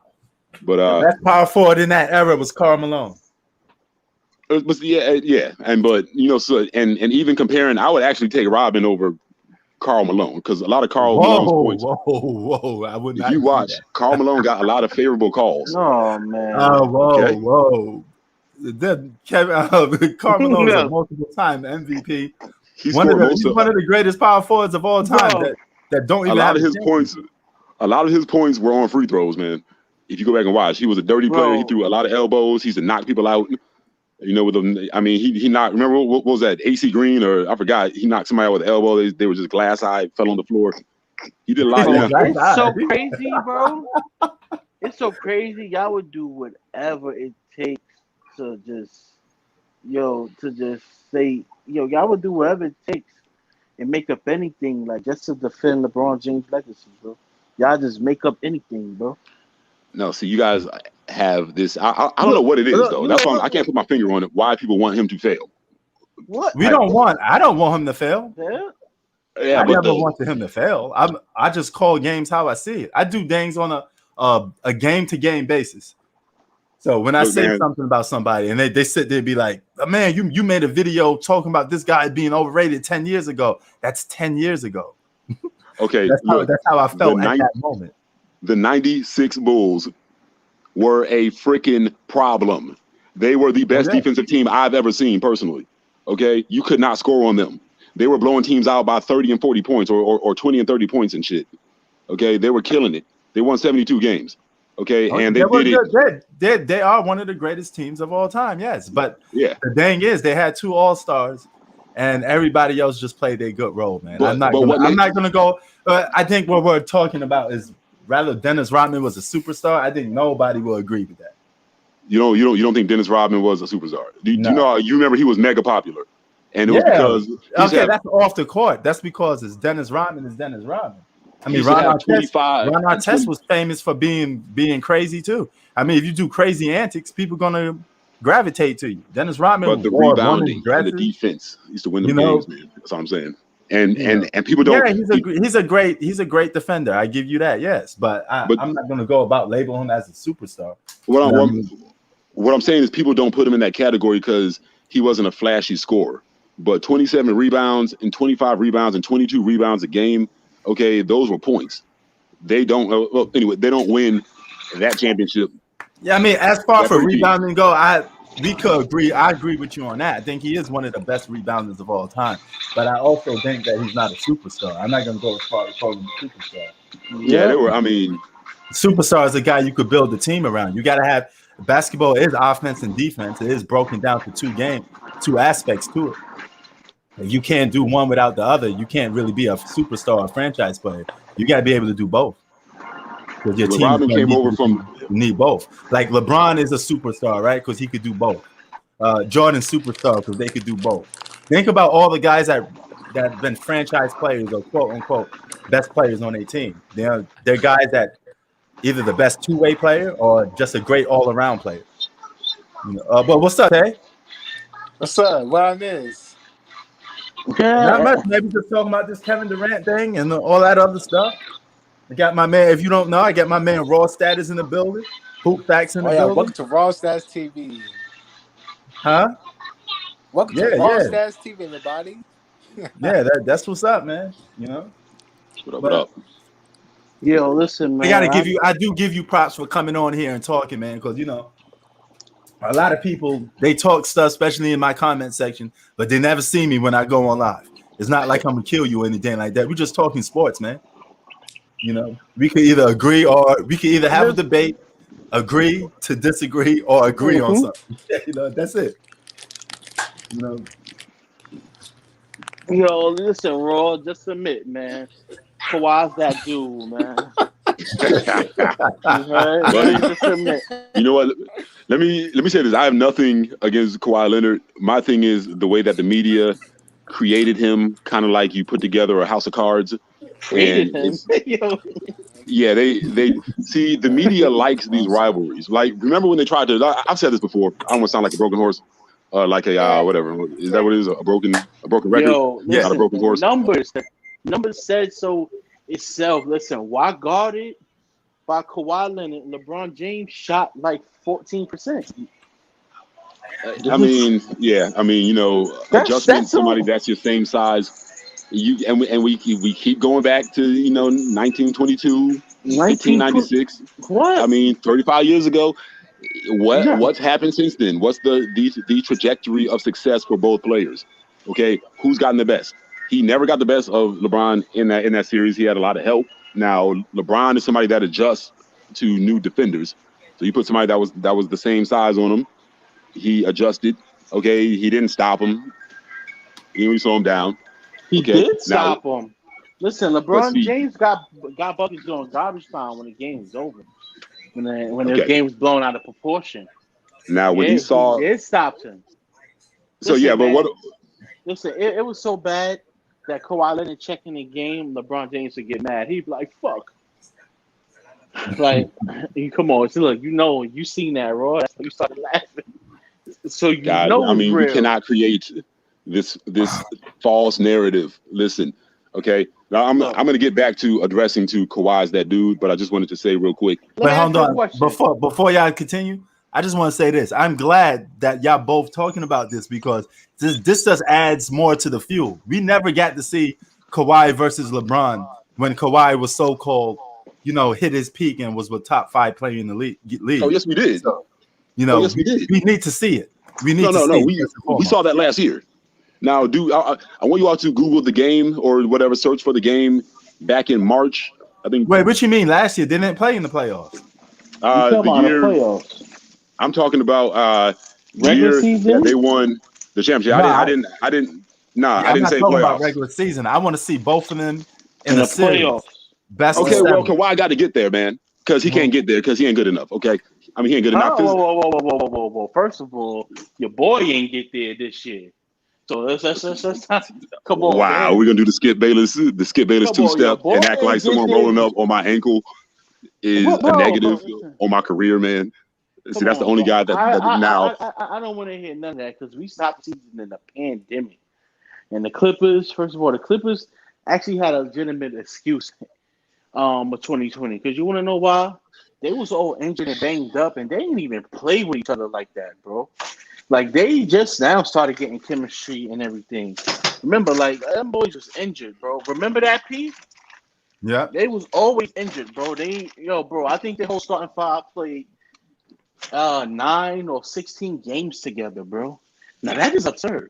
But the best power forward in that era was Karl Malone. But and even comparing, I would actually take Rodman over Karl Malone because a lot of Karl Malone's points. Whoa! I would not. If you watch, Karl Malone got a lot of favorable calls. Oh man! Whoa! Karl Malone is a multiple-time MVP, He's one of the greatest power forwards of all time that don't even have a lot of his points were on free throws, man. If you go back and watch, he was a dirty player. He threw a lot of elbows. He used to knock people out. You know, with them, I mean, he knocked. Remember what was that? AC Green or I forgot. He knocked somebody with an elbow. They were just glass-eyed, fell on the floor. He did a lot. It's so crazy, bro. It's so crazy. Y'all would do whatever it takes to just say, y'all would do whatever it takes and make up anything, like just to defend LeBron James' legacy, bro. Y'all just make up anything, bro. No, see, you guys have this. I don't know what it is, though. That's why I can't put my finger on it. Why people want him to fail? What? I don't want him to fail. Yeah, I never wanted him to fail. I just call games how I see it. I do things on a game to game basis. So when I say something about somebody and they sit there and be like, oh, man, you made a video talking about this guy being overrated 10 years ago. That's 10 years ago. Okay. That's how I felt at that moment. The 96 Bulls were a freaking problem. They were the best defensive team I've ever seen personally. Okay. You could not score on them. They were blowing teams out by 30 and 40 points or 20 and 30 points and shit. Okay. They were killing it. They won 72 games. Okay. And they did it. They are one of the greatest teams of all time. Yes. But the thing is, they had 2 All-Stars and everybody else just played their good role, man. I'm not going to go. I think what we're talking about is rather Dennis Rodman was a superstar. I think nobody will agree with that. You don't think Dennis Rodman was a superstar? You remember he was mega popular, and it was because that's off the court. That's because it's Dennis Rodman. I mean, Ron Artest was famous for being crazy too. I mean, if you do crazy antics, people gonna gravitate to you. Dennis Rodman, but the rebounding and the defense used to win the games, man. That's what I'm saying. And people don't. Yeah, he's a great defender. I give you that, yes. But I'm not gonna go about labeling him as a superstar. What I'm saying is people don't put him in that category because he wasn't a flashy scorer. But 27 rebounds and 25 rebounds and 22 rebounds a game, okay, those were points. They don't. Well, anyway, they don't win that championship. Yeah, I mean, as far for rebounding go, we could agree. I agree with you on that. I think he is one of the best rebounders of all time. But I also think that he's not a superstar. I'm not going to go as far as calling him a superstar. Yeah, they were. I mean, superstar is a guy you could build a team around. You got to have basketball is offense and defense. It is broken down to two aspects to it. You can't do one without the other. You can't really be a superstar or franchise player. You got to be able to do both. Because your team need both. Like LeBron is a superstar, right? Because he could do both. Jordan superstar because they could do both. Think about all the guys that have been franchise players or quote unquote best players on their team. They're guys that either the best two-way player or just a great all-around player. But what's up, hey? What's up? What I miss? Not much. Maybe just talking about this Kevin Durant thing and all that other stuff. I got my man, if you don't know, I got my man Raw Status in the building. Hoop Facts in the building. Welcome to Raw Status TV. Huh? Welcome to Raw Status TV, everybody. Yeah, that's what's up, man. What up? Yo, listen, man. I do give you props for coming on here and talking, man, because a lot of people they talk stuff, especially in my comment section, but they never see me when I go on live. It's not like I'm gonna kill you or anything like that. We're just talking sports, man. We could either agree or we could either have a debate, agree to disagree, or agree on something. That's it. Yo, listen, Raw, just admit, man. Kawhi's that dude, man. Just admit. You know what? Let me say this. I have nothing against Kawhi Leonard. My thing is the way that the media created him, kind of like you put together a house of cards. And yeah, they see the media likes these rivalries. Like, remember when they tried to? I've said this before. I don't want to sound like a broken horse, like a whatever. Is that what it is? A broken record? Yo, listen, not a broken horse. Numbers said so itself. Listen, why guarded by Kawhi Leonard? LeBron James shot like 14%. Adjustment somebody that's your same size. We keep going back to 1922, 1996. What? 35 years ago. What's happened since then? What's the trajectory of success for both players? Okay, who's gotten the best? He never got the best of LeBron in that series. He had a lot of help. Now LeBron is somebody that adjusts to new defenders. So you put somebody that was the same size on him. He adjusted. Okay, he didn't stop him. He didn't slow him down. He did stop him. Listen, LeBron James got buckets on garbage time when the game was over. When the game was blown out of proportion. Now when he saw it stopped him. So listen, but what? Listen, it was so bad that Kawhi Leonard checking the game, LeBron James would get mad. He'd be like, "Fuck." Like, come on, so look, you seen that, Roy. That's why you started laughing. So I mean, we cannot create this false narrative. Listen, okay. Now I'm gonna get back to addressing to Kawhi's that dude, but I just wanted to say real quick. But hold on, before y'all continue, I just want to say this. I'm glad that y'all both talking about this because this just adds more to the fuel. We never got to see Kawhi versus LeBron when Kawhi was so-called, hit his peak and was the top 5 player in the league. Oh, yes, we did. So, yes, we did. We need to see it. We need we saw that last year. Now, I want you all to Google the game or whatever, search for the game back in March. I think. Wait, what you mean? Last year didn't play in the playoffs? The year playoffs. I'm talking about regular season. They won the championship. I didn't say playoffs. About regular season. I want to see both of them in the playoffs. Best. Okay, well, Kawhi got to get there, man, because he can't get there because he ain't good enough. Okay, I mean he ain't good enough. Whoa. First of all, your boy ain't get there this year. So let's come on. Wow, man. we're gonna do the Skip Bayless 2-step and act like someone rolling up on my ankle is a negative on my career, man. See, that's the only guy that now. I don't want to hear none of that because we stopped season in the pandemic, and the Clippers. First of all, the Clippers actually had a legitimate excuse with 2020 because you want to know why? They was all injured and banged up, and they didn't even play with each other like that, bro. Like, they just now started getting chemistry and everything. Remember, like, them boys was injured, bro. Remember that, P? Yeah. They was always injured, bro. Bro, I think the whole starting 5 played 9 or 16 games together, bro. Now, that is absurd.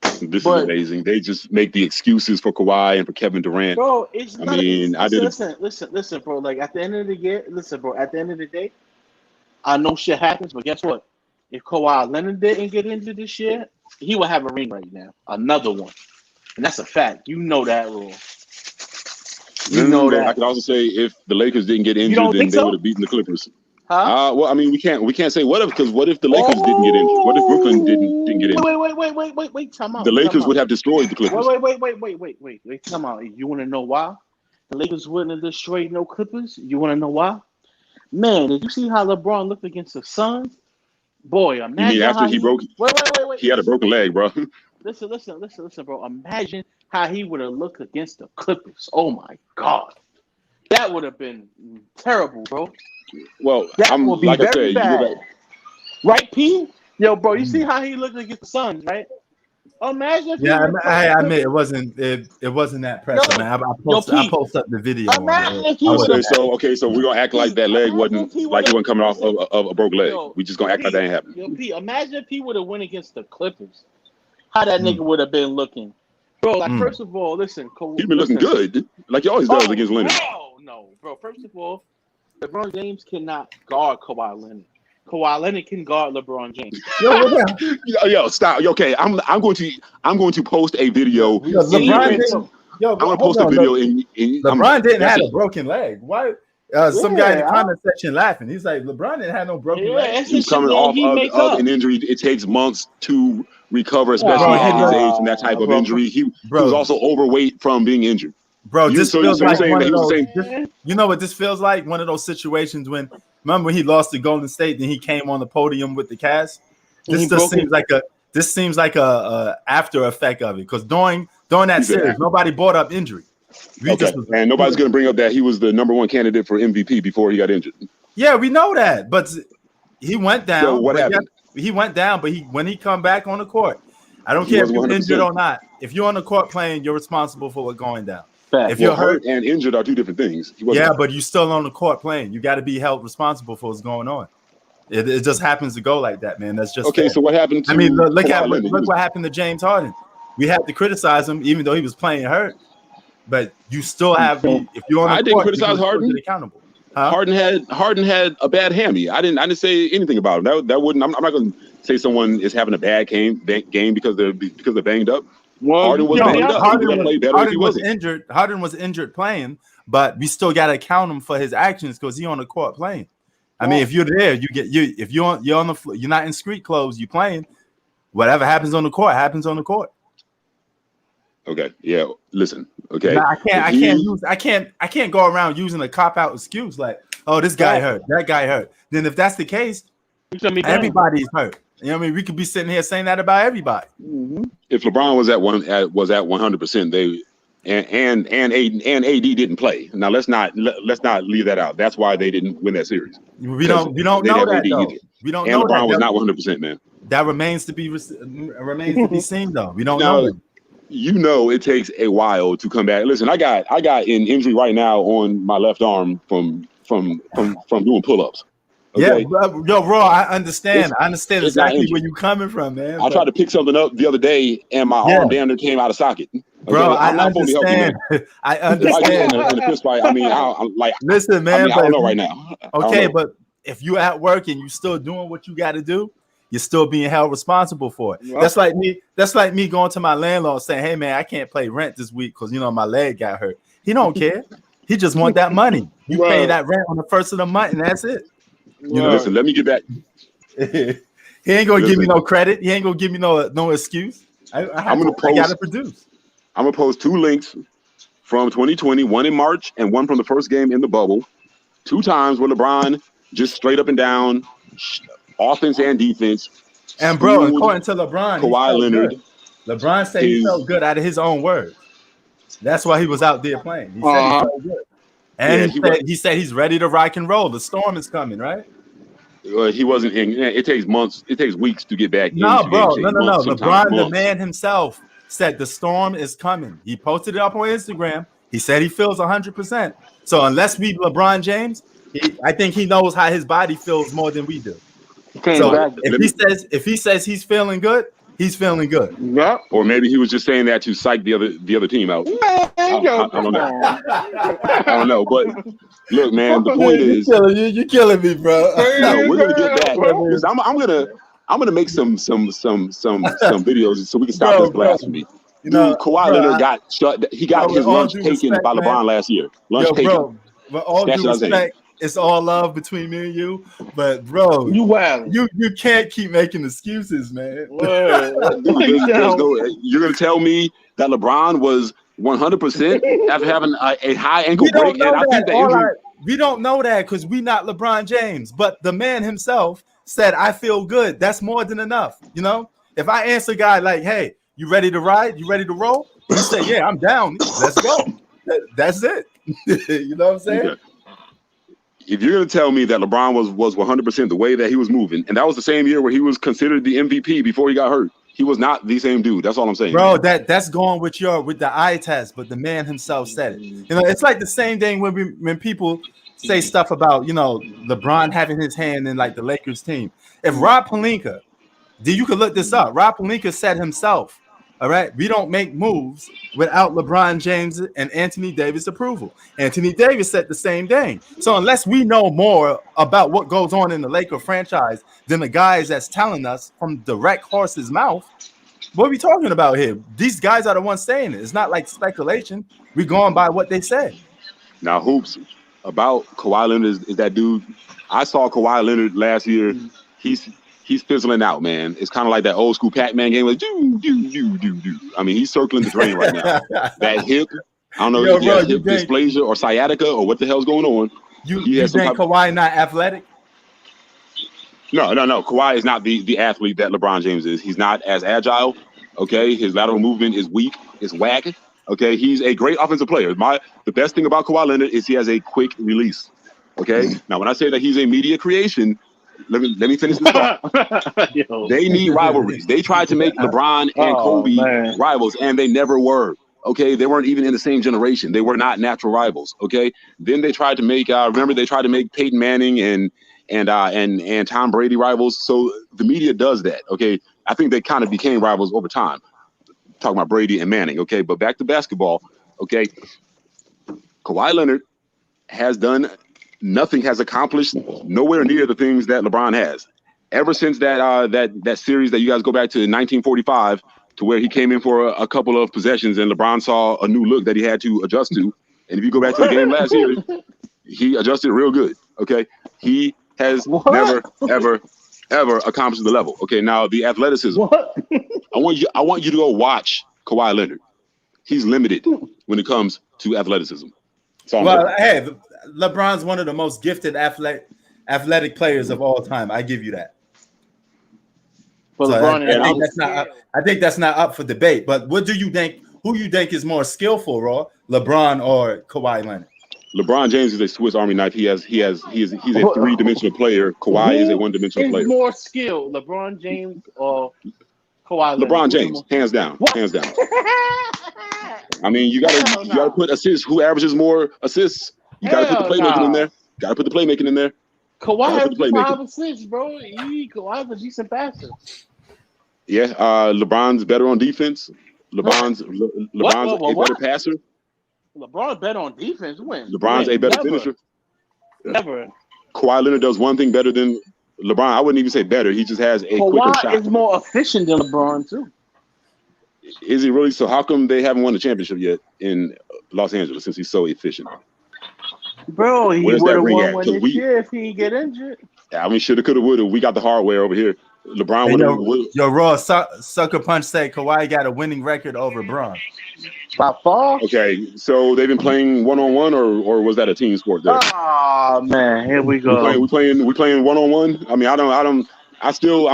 This is amazing. They just make the excuses for Kawhi and for Kevin Durant. Bro, listen, bro. Like, at the end of the day, I know shit happens, but guess what? If Kawhi Leonard didn't get injured this year, he would have a ring right now. Another one. And that's a fact. You know that, rule. I could also say if the Lakers didn't get injured, then they would have beaten the Clippers. Huh? Well, I mean, we can't say what if, because what if the Lakers didn't get injured? What if Brooklyn didn't get injured? Wait, time out. The Lakers would have destroyed the Clippers. Wait, time out. You want to know why? The Lakers wouldn't have destroyed no Clippers? You want to know why? Man, did you see how LeBron looked against the Suns? Boy, imagine you mean after he broke. Wait. He had a broken leg, bro. Listen, bro. Imagine how he would have looked against the Clippers. Oh my God, that would have been terrible, bro. Well, that would be very bad. Right, P? Yo, bro, you see how he looked against the Suns, right? Imagine. If I admit it wasn't that pressure, man. I post up the video. So we're gonna act like that leg wasn't like he wasn't coming off of a broke leg. We just gonna act like that ain't happening. Yo, P, imagine if he would have went against the Clippers. How that nigga would have been looking, bro. Like, first of all, listen, he's been looking good, like he always does against Leonard. No, bro. First of all, LeBron James cannot guard Kawhi Leonard. Kawhi Leonard can guard LeBron James. Yo, stop. Okay, I'm going to post a video. LeBron I'm going to post a video. LeBron didn't have a broken leg. Why? Some guy in the comment section laughing. He's like, LeBron didn't have no broken leg. He's coming off of an injury. It takes months to recover, especially at his age from that type of injury. He was also overweight from being injured. Bro, this feels like one of those. You know what this feels like? One of those situations when, remember when he lost to Golden State, then he came on the podium with the Cavs. This seems like a after effect of it because during that series, nobody brought up injury. And nobody's going to bring up that he was the #1 candidate for MVP before he got injured. Yeah, we know that, but he went down. So what happened? He went down, but when he come back on the court, I don't care if you're injured or not. If you're on the court playing, you're responsible for what's going down. If you're hurt and injured are two different things. But you're still on the court playing. You got to be held responsible for what's going on. It just happens to go like that, man. That's just okay. Fair. So what happened? Look what happened to James Harden. we had to criticize him, even though he was playing hurt. But you still have if you're on the I didn't criticize Harden. Accountable. Huh? Harden had a bad hammy. I didn't say anything about him. That wouldn't. I'm not going to say someone is having a bad game because they're banged up. Well, Harden was banged up. Harden was injured. Harden was injured playing, but we still got to count him for his actions because he's on the court playing. I mean, if you're there, if you're on the floor, you're not in street clothes, you're playing. Whatever happens on the court happens on the court. Okay. Yeah. Listen. Okay. Now, I can't go around using a cop out excuse like, oh, this guy hurt, that guy hurt. Then if that's the case, everybody's hurt. You know what I mean? We could be sitting here saying that about everybody. Mm-hmm. If LeBron was at 100%, they and AD didn't play. Now let's not leave that out. That's why they didn't win that series. We don't know that though. We don't know LeBron that. was not 100%, man. That remains to be seen though. We don't know. You know it takes a while to come back. Listen, I got an injury right now on my left arm from doing pull-ups. Okay? Yeah, yo, bro, I understand. I understand exactly where you're coming from, man. I tried to pick something up the other day, and my arm damn near came out of socket. Okay? Bro, I understand. I understand. In the fist fight, I mean, listen, man. I don't know right now. Okay, but if you're at work and you're still doing what you got to do, you're still being held responsible for it. Yep. That's like me going to my landlord saying, "Hey, man, I can't pay rent this week because my leg got hurt." He don't care. He just want that money. You pay that rent on the first of the month, and that's it. Listen, let me get back. He ain't gonna give me no credit. He ain't gonna give me no excuse. I gotta produce. I'm gonna post 2 links from 2020, one in March and one from the first game in the bubble. 2 times where LeBron just straight up and down, offense and defense. And bro, according to LeBron, Kawhi Leonard, LeBron said he felt good out of his own words. That's why he was out there playing. He said he felt good. And he said he's ready to rock and roll. The storm is coming, right? He wasn't in. It takes months. It takes weeks to get back. No, bro. No. LeBron, the man himself, said the storm is coming. He posted it up on Instagram. He said he feels 100%. So unless we LeBron James, I think he knows how his body feels more than we do. So if he says he's feeling good, he's feeling good. Yep. Or maybe he was just saying that to psych the other team out. I don't know. I don't know. But look, man, the point is you're killing me, bro. No, we're gonna get back. Because I'm gonna make some videos so we can stop this blasphemy. Kawhi Leonard got shut. He got his lunch taken by LeBron last year. Lunch taken. Bro, but all due respect, it's all love between me and you. But bro, you can't keep making excuses, man. You're gonna tell me that LeBron was 100% after having a high ankle break, and I think the injury. We don't know that because we're not LeBron James, but the man himself said, "I feel good." That's more than enough. If I answer a guy like, "Hey, you ready to ride? You ready to roll?" He say, "Yeah, I'm down. Let's go." That's it. You know what I'm saying? Okay. If you're going to tell me that LeBron was 100% the way that he was moving, and that was the same year where he was considered the MVP before he got hurt, he was not the same dude. That's all I'm saying. Bro, that's going with the eye test, but the man himself said it. It's like the same thing when people say stuff about, LeBron having his hand in like the Lakers team. If Rob Pelinka, you could look this up. Rob Pelinka said himself, all right, we don't make moves without LeBron James and Anthony Davis approval. Anthony Davis said the same thing. So unless we know more about what goes on in the Laker franchise than the guys that's telling us from direct horse's mouth, what are we talking about here? These guys are the ones saying it. It's not like speculation. We're going by what they said. Now, hoops about Kawhi Leonard is that dude. I saw Kawhi Leonard last year. He's fizzling out, man. It's kind of like that old school Pac-Man game. Like, do. I mean, he's circling the drain right now. That hip, I don't know if he has hip dysplasia or sciatica or what the hell's going on. You think Kawhi not athletic? No. Kawhi is not the athlete that LeBron James is. He's not as agile. Okay, his lateral movement is weak. It's whack. Okay, he's a great offensive player. The best thing about Kawhi Leonard is he has a quick release. Okay, now when I say that he's a media creation. Let me finish this thought. They need rivalries. They tried to make LeBron and Kobe rivals, and they never were. Okay, they weren't even in the same generation. They were not natural rivals. Okay, then they tried to make. Remember, they tried to make Peyton Manning and Tom Brady rivals. So the media does that. Okay, I think they kind of became rivals over time. talking about Brady and Manning. Okay, but back to basketball. Okay, Kawhi Leonard has done nothing, has accomplished nowhere near the things that LeBron has. Ever since that series that you guys go back to in 1945, to where he came in for a couple of possessions and LeBron saw a new look that he had to adjust to. And if you go back to the game last year, he adjusted real good. Okay, he has never, ever accomplished the level. Okay, now the athleticism. I want you to go watch Kawhi Leonard. He's limited when it comes to athleticism. Well, hey, LeBron's one of the most gifted athletic players of all time. I give you that. Well, so I think that's not up for debate. But what do you think? Who you think is more skillful, Raw? LeBron or Kawhi Leonard? LeBron James is a Swiss Army knife. He's a three-dimensional player. Kawhi is a one-dimensional player. More skilled, LeBron James or Kawhi Leonard? LeBron James, hands down. I mean, you gotta put assists. Who averages more assists? You gotta put the playmaking in there. Gotta put the playmaking in there. Kawhi has 5 assists, bro. Kawhi's a decent passer. Yeah, LeBron's better on defense. LeBron's a better passer. LeBron's better on defense. When? LeBron's a better finisher. Never. Kawhi Leonard does one thing better than LeBron. I wouldn't even say better. He just has a quicker shot. Kawhi is more efficient than LeBron too. Is he really? So how come they haven't won the championship yet in Los Angeles since he's so efficient? Bro, he would have won one this year if he didn't get injured. I mean, shoulda, coulda, woulda. We got the hardware over here. LeBron would have. Yo, Raw Sucker Punch said Kawhi got a winning record over Bron. By far. Okay, so they've been playing one-on-one, or was that a team sport there? Oh man, here we go. We playing one-on-one. I mean, I'm still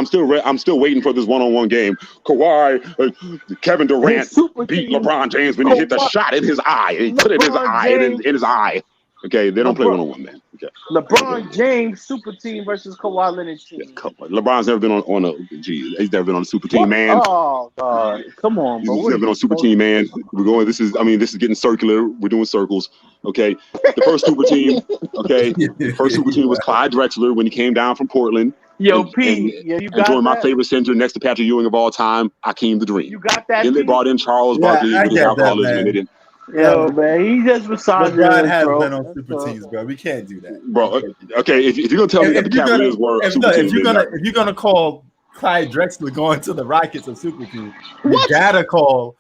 waiting for this one-on-one game. Kawhi, Kevin Durant beat LeBron James when he hit the shot in his eye. He put it in his eye. Okay, they don't play one-on-one, man. Okay. LeBron James super team versus Kawhi Leonard team. LeBron's never been on a. Geez, he's never been on a super team, man. Oh God, come on, bro. He's never been on a super team, man. We're going. This is getting circular. We're doing circles. Okay, the first super team. Okay, the first super team was Clyde Drexler when he came down from Portland. Yo, P, you got joined my favorite center next to Patrick Ewing of all time, Akeem the Dream. You got that. Then they brought in Charles Barkley with his alcoholism, and they didn't. Yo, man, he just massaged LeBron has been on super teams, bro. We can't do that, bro. Okay, if you're gonna tell me that the Cavaliers were super teams, if you're gonna call Clyde Drexler going to the Rockets a super team, you gotta call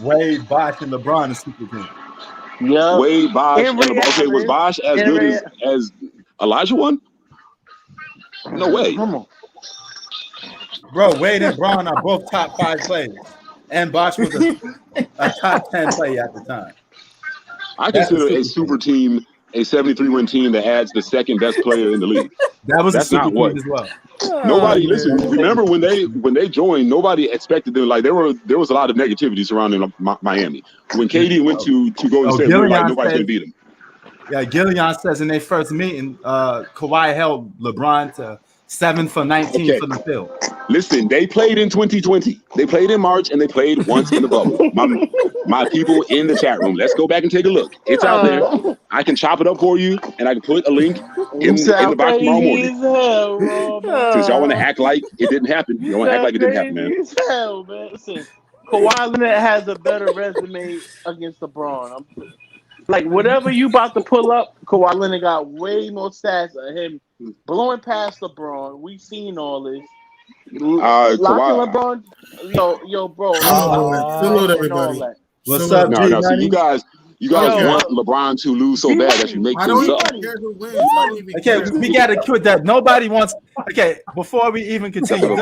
Wade, Bosh, and LeBron a super team. Yeah, Wade, Bosh, and LeBron. Okay, was Bosh as good as Elijah one? No way. Come on, bro. Wade and Bron are both top 5 players. And Bosh was a top 10 player at the time. I consider a super team a 73-win team that adds the second best player in the league. That's a super team as well. Nobody listen. Remember when they joined, nobody expected them. Like there was a lot of negativity surrounding Miami. When KD went to Golden State, nobody's gonna beat him. Yeah, Gillian says in their first meeting, Kawhi held LeBron to 7 for 19 from the field. Listen, they played in 2020. They played in March and they played once in the bubble. My people in the chat room, let's go back and take a look. It's out there. I can chop it up for you and I can put a link in the box tomorrow morning. Since y'all want to act like it didn't happen. You want to act like it didn't happen, man. Listen, Kawhi Leonard has a better resume against LeBron. Like, whatever you about to pull up, Kawhi Leonard got way more stats of him blowing past LeBron. We've seen all this. Locking LeBron, yo, bro. Salute everybody. What's up, G? No, see, you guys want LeBron to lose so bad that you make things up. Okay, we gotta quit that. Nobody wants. Okay, before we even continue,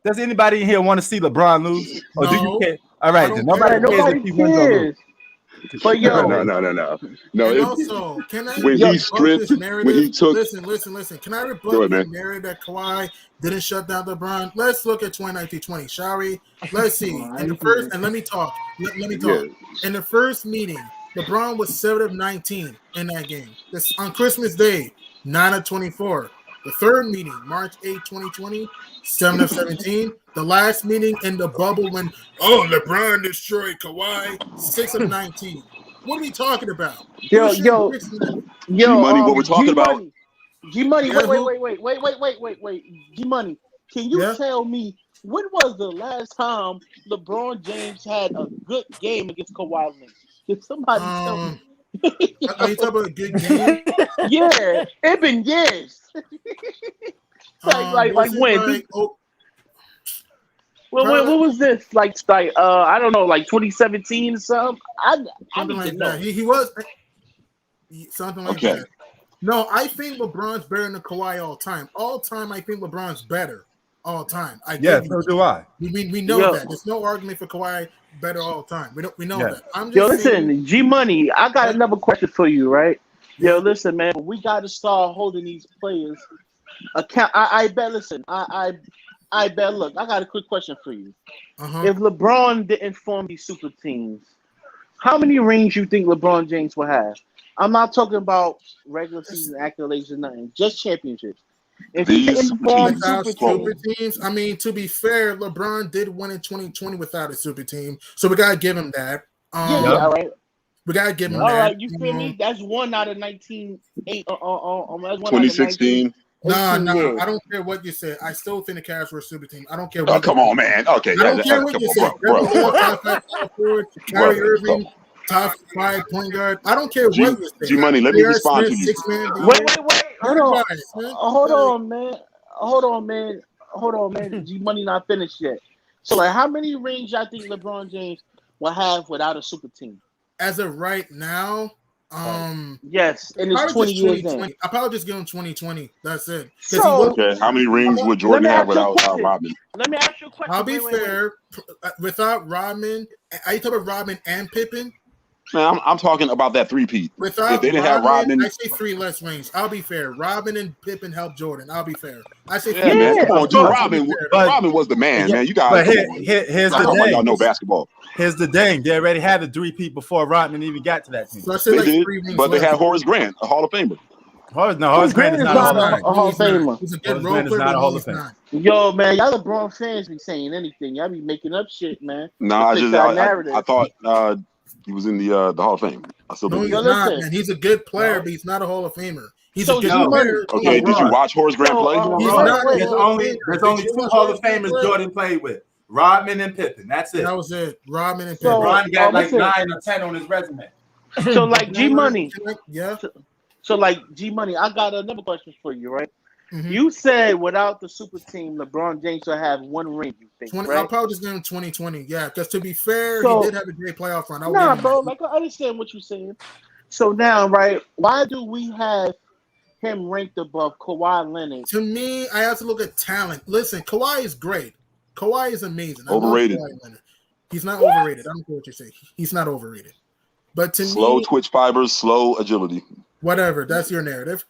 does anybody here want to see LeBron lose, or do you care? All right, then nobody cares if he wins or loses. But yo, no. And also, can I when he stripped, when he took. Listen. Can I rebut the narrative that Kawhi didn't shut down LeBron? Let's look at 2019-20, shall we? Let's see. In the first, and let me talk. Let me talk. In the first meeting, LeBron was 7 of 19 in that game. This on Christmas Day, 9 of 24. The third meeting, March 8, 2020, 7 of 17. The last meeting in the bubble when, LeBron destroyed Kawhi, 6 of 19. What are we talking about? Yo, G-Money, what we're talking about. G-Money, wait. G-Money, can you tell me when was the last time LeBron James had a good game against Kawhi Leonard? Can somebody tell me? Are you talking about a good game? Yeah, it's been years. like when? When was this? Like I don't know, like 2017 or something. Something like that. He was something like that. No, I think LeBron's better than Kawhi all time. All time, I think LeBron's better. All time. So do I. We know that. There's no argument for Kawhi better all time. We know that. I'm just listen, G Money, I got another question for you, right? Yo, listen, man, we got to start holding these players account. I bet. Listen, I bet. Look, I got a quick question for you. If LeBron didn't form these super teams, how many rings you think LeBron James will have? I'm not talking about regular season accolades or nothing, just championships. If he didn't form super teams, I mean, to be fair, LeBron did win in 2020 without a super team, so we gotta give him that. Right. We gotta give him that. All right, you feel me? That's one out of 2016. No, I don't care what you say. I still think the Cavs were a super team. I don't care what. Oh, come on, man. Okay, I don't care what you say. Kyrie Irving, top 5 point guard. I don't care what you say. G Money, let me respond to you. Wait. Hold on, man. G Money not finished yet. So, like, how many rings I think LeBron James will have without a super team? As of right now, yes, and it's 20 years in. I'll probably just give him 2020. That's it. So, how many rings would Jordan have without Rodman? Let me ask you a question. I'll be fair. Without Rodman, are you talking about Rodman and Pippen? Man, I'm talking about that three-peat. If they didn't have Rodman, I say 3 less rings. I'll be fair. Rodman and Pippen helped Jordan. I'll be fair. I say man, come on, dude. Rodman was the man, man. You guys. But here's the thing. Y'all know basketball. Here's the thing. They already had a three-peat before Rodman even got to that team. So they did, but they had Horace Grant, a Hall of Famer. Horace Grant is not a Hall of Famer. He's a good role player, not a Hall of Famer. Yo, man, y'all LeBron fans be saying anything. Y'all be making up shit, man. No, I thought he was in the Hall of Fame. I still believe he's not, man. He's a good player, but he's not a Hall of Famer. He's a good player. Okay, did you watch Horace Grant play? There's only 2 Hall of Famers Jordan played with. Rodman and Pippen. That's it. That was it. Rodman and Pippen. Ron got like 9 or 10 on his resume. So like G Money. Yeah. So like G Money, I got another question for you, right? You said without the super team, LeBron James will have 1 ring. You think? Right? I'll probably just give him 2020. Yeah, because to be fair, he did have a great playoff run. Nah, bro. Like I understand what you're saying. So now, right? Why do we have him ranked above Kawhi Leonard? To me, I have to look at talent. Listen, Kawhi is great. Kawhi is amazing. Overrated. He's not overrated. I don't care what you say. He's not overrated. But to slow twitch fibers, slow agility. Whatever. That's your narrative.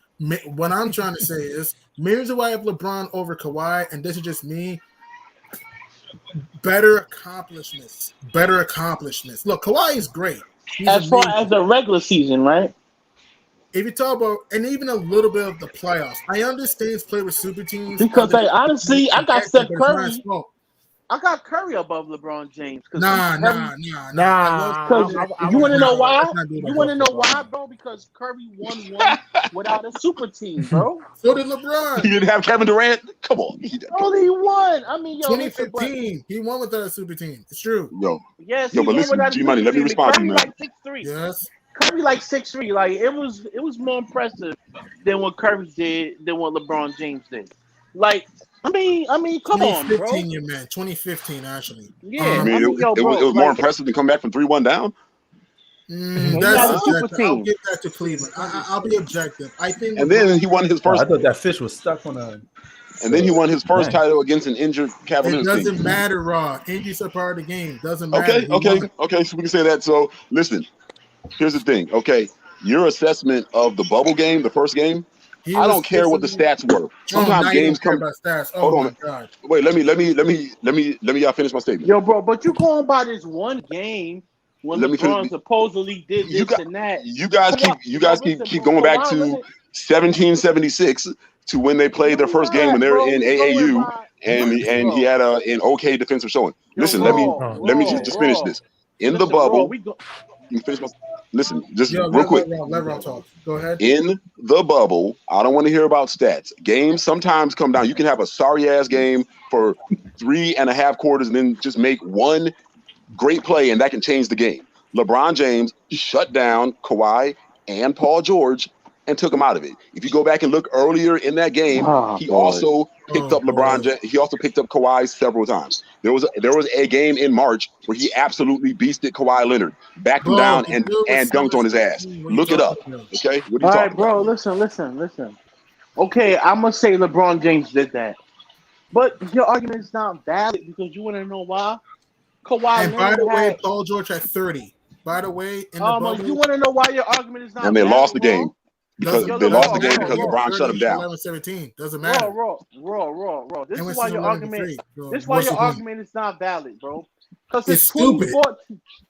What I'm trying to say is, maybe why I have LeBron over Kawhi, and this is just me. Better accomplishments. Look, Kawhi is great. As far as the regular season, right? If you talk about, and even a little bit of the playoffs, I understand he's played with super teams. Because honestly, I got Steph Curry. I got Curry above LeBron James. Nah. Because you want to know why? You want to know why, bro? Because Curry won one without a super team, bro. So did LeBron. He didn't have Kevin Durant. Come on. Only one. I mean, 2015. He won without a super team. It's true. Yes. But listen, G Money. Let me respond to you, man. Like 6'3". Yes. Curry like 6'3". Like it was more impressive than what Curry did than what LeBron James did. Like. I mean, come on, bro. 2015, you man. 2015, actually. Yeah, it was more impressive to come back from 3-1 down. That's subjective. I'll give that to Cleveland. I'll be objective. I think. And then he won his first. I thought that fish was stuck on a. And then he won his first title against an injured Cavaliers. It doesn't matter, Raw. Injuries are part of the game. Doesn't matter. Okay. So we can say that. So listen, here's the thing. Okay, your assessment of the bubble game, the first game. I don't care what the stats were. Sometimes games come. Hold on. God. Wait, let me finish my statement. Yo, bro, but you going by this one game when LeBron supposedly did this and that. You guys keep going back to 1776 to when they played their first game when they were in AAU and he had an okay defensive showing. Listen, let me just finish this. In the bubble, you finish my. listen, just Yo, real quick. Let Ron talk. Go ahead. In the bubble, I don't want to hear about stats. Games sometimes come down. You can have a sorry ass game for 3.5 quarters and then just make one great play, and that can change the game. LeBron James shut down Kawhi and Paul George and took him out of it. If you go back and look earlier in that game, he also picked up LeBron. He also picked up Kawhi several times. There was a game in March where he absolutely beasted Kawhi Leonard, backed him down and dunked on his ass. Look it up, okay? What are you talking about? Listen. Okay, I'm gonna say LeBron James did that, but your argument is not valid because you want to know why? Kawhi. And by the way, Paul George at 30. By the way, in the bubble, you want to know why your argument is not? And they valid, lost the game. Because they lost the game because LeBron shut him down. 11-17 doesn't matter. Raw. This is why your argument. This is why your argument is not valid, bro. Because it's stupid.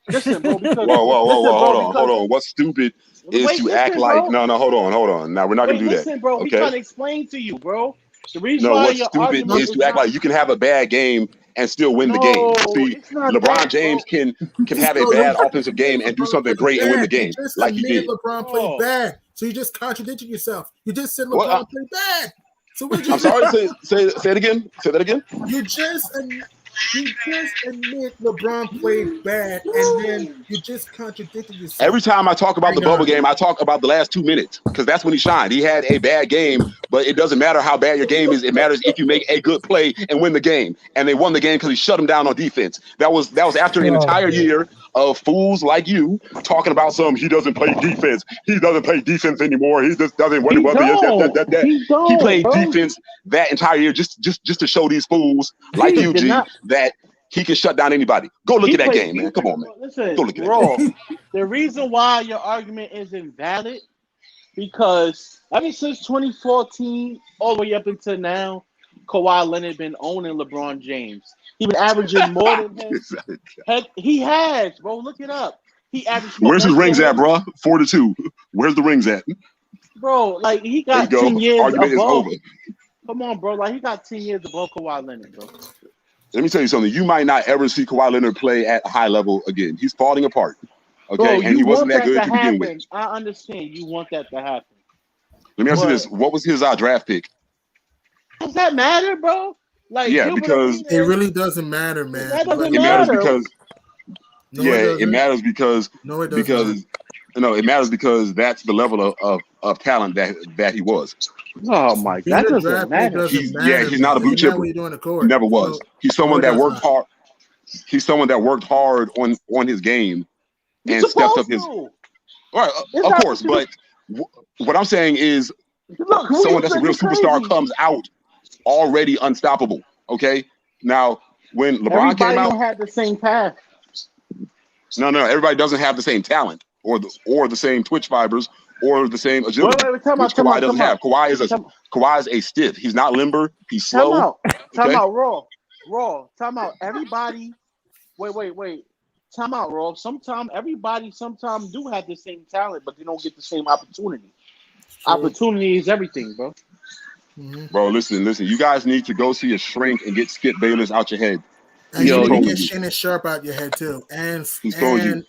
Listen, bro. Because, whoa, hold on. What's stupid is to act like no. Hold on. Now we're not gonna do that. Listen, bro. Okay? We're trying to explain to you, bro. The reason why what's your stupid is to act like you can have a bad game and still win the game. See, LeBron James can have a bad offensive game and do something great and win the game, like he did. LeBron played bad. So you just contradicted yourself. You just said LeBron played bad. So what I'm sorry. Say it again. Say that again. You just admit LeBron played bad, and then you just contradicted yourself. Every time I talk about the bubble game, I talk about the last 2 minutes because that's when he shined. He had a bad game, but it doesn't matter how bad your game is. It matters if you make a good play and win the game. And they won the game because he shut him down on defense. That was after an entire year of fools like you talking about he doesn't play defense. He doesn't play defense anymore. He just doesn't win. He played defense that entire year just to show these fools like you, G, that he can shut down anybody. Go look at that game, man. Come on, man. Listen, go look at that game. The reason why your argument isn't valid because ever since 2014 all the way up until now, Kawhi Leonard been owning LeBron James. He been averaging more than him. Heck, he has, bro. Look it up. He averaged. Where's his rings at, bro? 4-2. Where's the rings at? Bro, like he got 10 years argument above. Is over. Come on, bro. Like he got 10 years above Kawhi Leonard, bro. Let me tell you something. You might not ever see Kawhi Leonard play at a high level again. He's falling apart. Okay, bro, and he wasn't that good to begin with. I understand. You want that to happen. Let me ask you this: what was his draft pick? Does that matter, bro? Like, because it really doesn't matter, man. That doesn't matter. It matters because it matters because that's the level of talent that he was. Oh my God, that doesn't matter. He's not a blue chipper. He never was. He's someone that worked hard. He's someone that worked hard on his game and stepped up his. All right, of course, but what I'm saying is, someone that's a real superstar comes out already unstoppable. Okay, now when LeBron came out, don't have the same path. No, everybody doesn't have the same talent or the same twitch fibers or the same agility. Which Kawhi doesn't have. Kawhi is a stiff. He's not limber. He's slow. Time out, raw. Time out. Everybody. Wait. Time out, raw. Everybody do have the same talent, but they don't get the same opportunity. Opportunity is everything, bro. Mm-hmm. Bro, listen. You guys need to go see a shrink and get Skip Bayless out your head. And you need to get Shannon Sharp out your head too. And told you.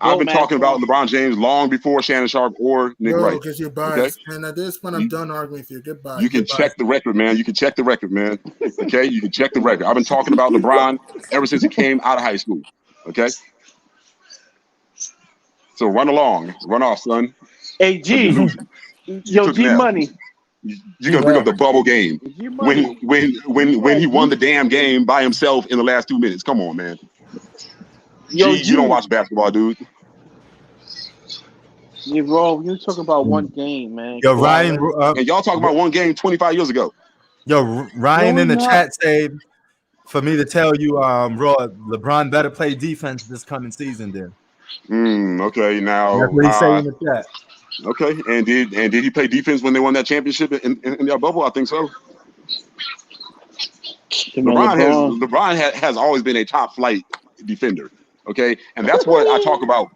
I've been talking about LeBron James long before Shannon Sharp or Nick Wright. Because you're biased. Okay? And at this point, I'm done arguing with you. Goodbye. You can check the record, man. Okay, you can check the record. I've been talking about LeBron ever since he came out of high school. Okay. So run off, son. Hey, G. Yo, G Money. You're gonna bring up the bubble game when he won the damn game by himself in the last 2 minutes. Come on, man. Yo, G, you don't watch basketball, dude. Yeah, bro, you're talking about one game, man. Yo, Ryan, and y'all talking about one game 25 years ago. Yo, Ryan in the chat said for me to tell you, LeBron better play defense this coming season. Then. Okay, now that's what he's saying in the chat. Okay, and did he play defense when they won that championship in their bubble? I think so. LeBron has always been a top flight defender. Okay, and that's what I talk about,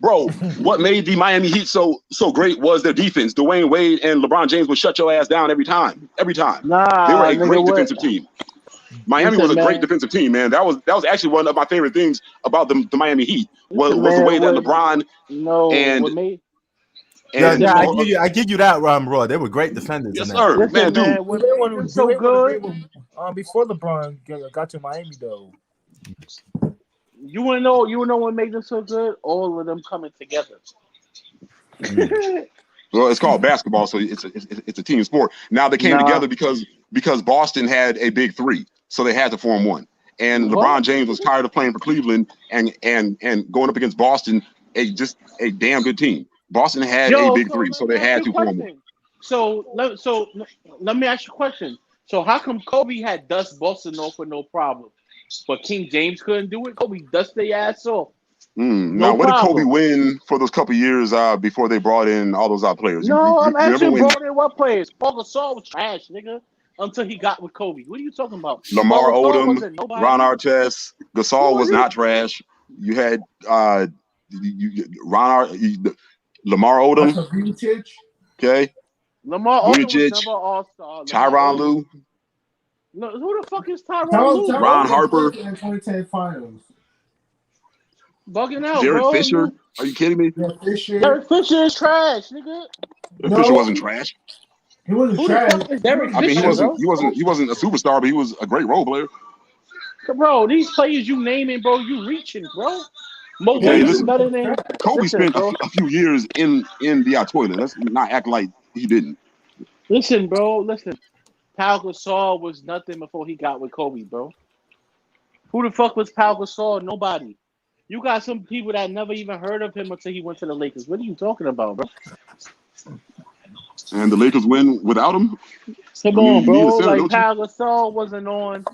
bro. What made the Miami Heat so great was their defense. Dwayne Wade and LeBron James would shut your ass down every time. Nah, they were a great defensive team. Miami was a great defensive team, man. That was actually one of my favorite things about the Miami Heat was the way that LeBron I give you that, Raw. They were great defenders. Yes, sir. Listen, man, dude. What made them so good? Before LeBron got to Miami, though. You wanna know what made them so good? All of them coming together. Well, it's called basketball, so it's a team sport. Now they came together because Boston had a big three, so they had to form one. And LeBron James was tired of playing for Cleveland and going up against Boston, a damn good team. Boston had a big three, so they had to form one. So let me ask you a question. So how come Kobe had dust Boston off with no problem, but King James couldn't do it? Kobe dust their ass off. Now, what did Kobe win for those couple years before they brought in all those players? I'm actually brought in what players? Paul Gasol was trash, nigga, until he got with Kobe. What are you talking about? Lamar Odom, Ron Artest, Gasol was not trash. You had Lamar Odom. Okay. Lamar Odom was never all-star. Tyronn Lue. No, who the fuck is Tyronn Lue? Ron Harper. 2010 finals. Bugging out, Derek bro. Fisher? Are you kidding me? Derek Fisher is trash, nigga. Derek Fisher wasn't trash. He wasn't trash. Derek Fisher, he wasn't a superstar, but he was a great role player. Bro, these players you naming, bro, you reaching, bro. Better than Kobe spent a few years in the toilet. Let's not act like he didn't. Listen, bro. Pau Gasol was nothing before he got with Kobe, bro. Who the fuck was Pau Gasol? Nobody. You got some people that never even heard of him until he went to the Lakers. What are you talking about, bro? And the Lakers win without him? Come on, bro. Like, Pau Gasol wasn't on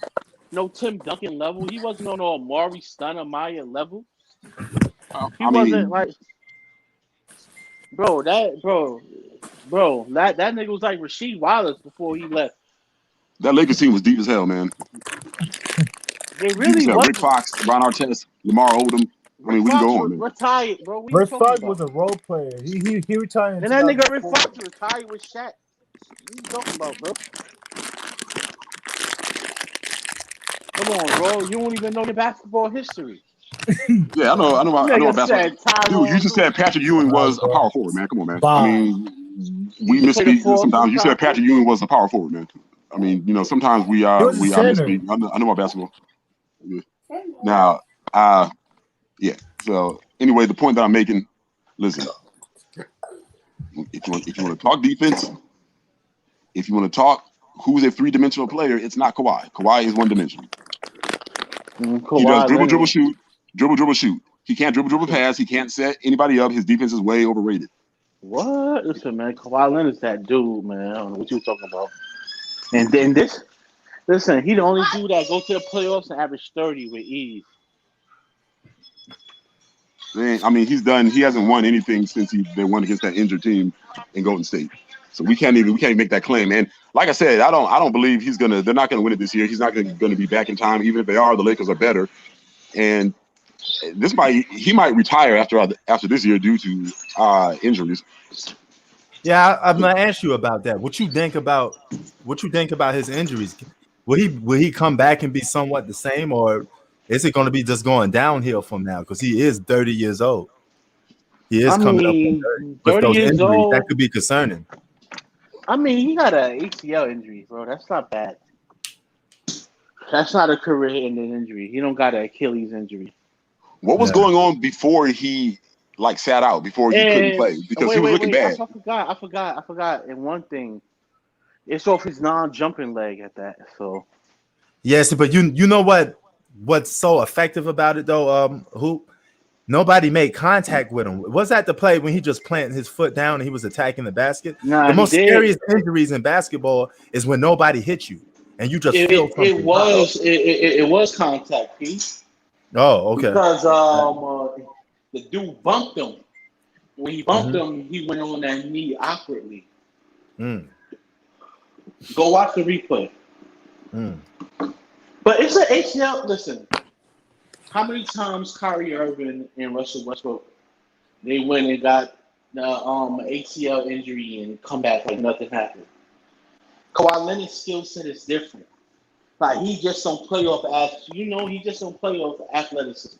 no Tim Duncan level. He wasn't on no Amari Stoudemire level. He wasn't like... Bro, that nigga was like Rasheed Wallace before he left. That Lakers team was deep as hell, man. They really was. Rick Fox, Ron Artest, Lamar Odom. I mean, we can go on, man. Retired, bro. Rick Fox was a role player. He retired. And that nigga Rick Fox retired with Shaq. What you talking about, bro? Come on, bro. You don't even know your basketball history. Yeah, I know basketball. Dude, you just said Patrick Ewing was a power forward, man. Come on, man. I mean, we misspeak sometimes. You said Patrick Ewing was a power forward, man. I mean, sometimes we misspeak. I know my basketball. Now, yeah. So anyway, the point that I'm making, listen, if you want to talk defense, if you want to talk who's a three-dimensional player, it's not Kawhi. Kawhi is one-dimensional. He does dribble, shoot. Dribble, shoot. He can't dribble, pass. He can't set anybody up. His defense is way overrated. What? Listen, man. Kawhi Leonard's that dude, man. I don't know what you talking about. And then listen, he the only dude that go to the playoffs and average 30 with ease. Man, I mean, he hasn't won anything since they won against that injured team in Golden State. So we can't even make that claim. And like I said, I don't believe they're not gonna win it this year. He's not going to be back in time. Even if they are, the Lakers are better. And he might retire after this year due to injuries. Yeah, I'm gonna ask you about that. What you think about his injuries? Will he come back and be somewhat the same, or is it going to be just going downhill from now? Because he is 30 years old. He is coming up on 30. With those injuries, old, that could be concerning. I mean, he got an ACL injury, bro. That's not bad. That's not a career-ending injury. He don't got an Achilles injury. What was going on before he sat out, before he couldn't play? Because he was looking bad. I forgot. And one thing, it's off his non-jumping leg at that. So yes, but you know what's so effective about it though? Nobody made contact with him. Was that the play when he just planted his foot down and he was attacking the basket? Nah, the most scariest injuries in basketball is when nobody hit you and you just feel something. It was contact, Pete. Oh, okay. Because the dude bumped him. When he bumped him, he went on that knee awkwardly. Go watch the replay. But it's an ACL. Listen, how many times Kyrie Irving and Russell Westbrook they went and got the ACL injury and come back like nothing happened? Kawhi Leonard's skill set is different. like he just don't play off he just don't play off athleticism.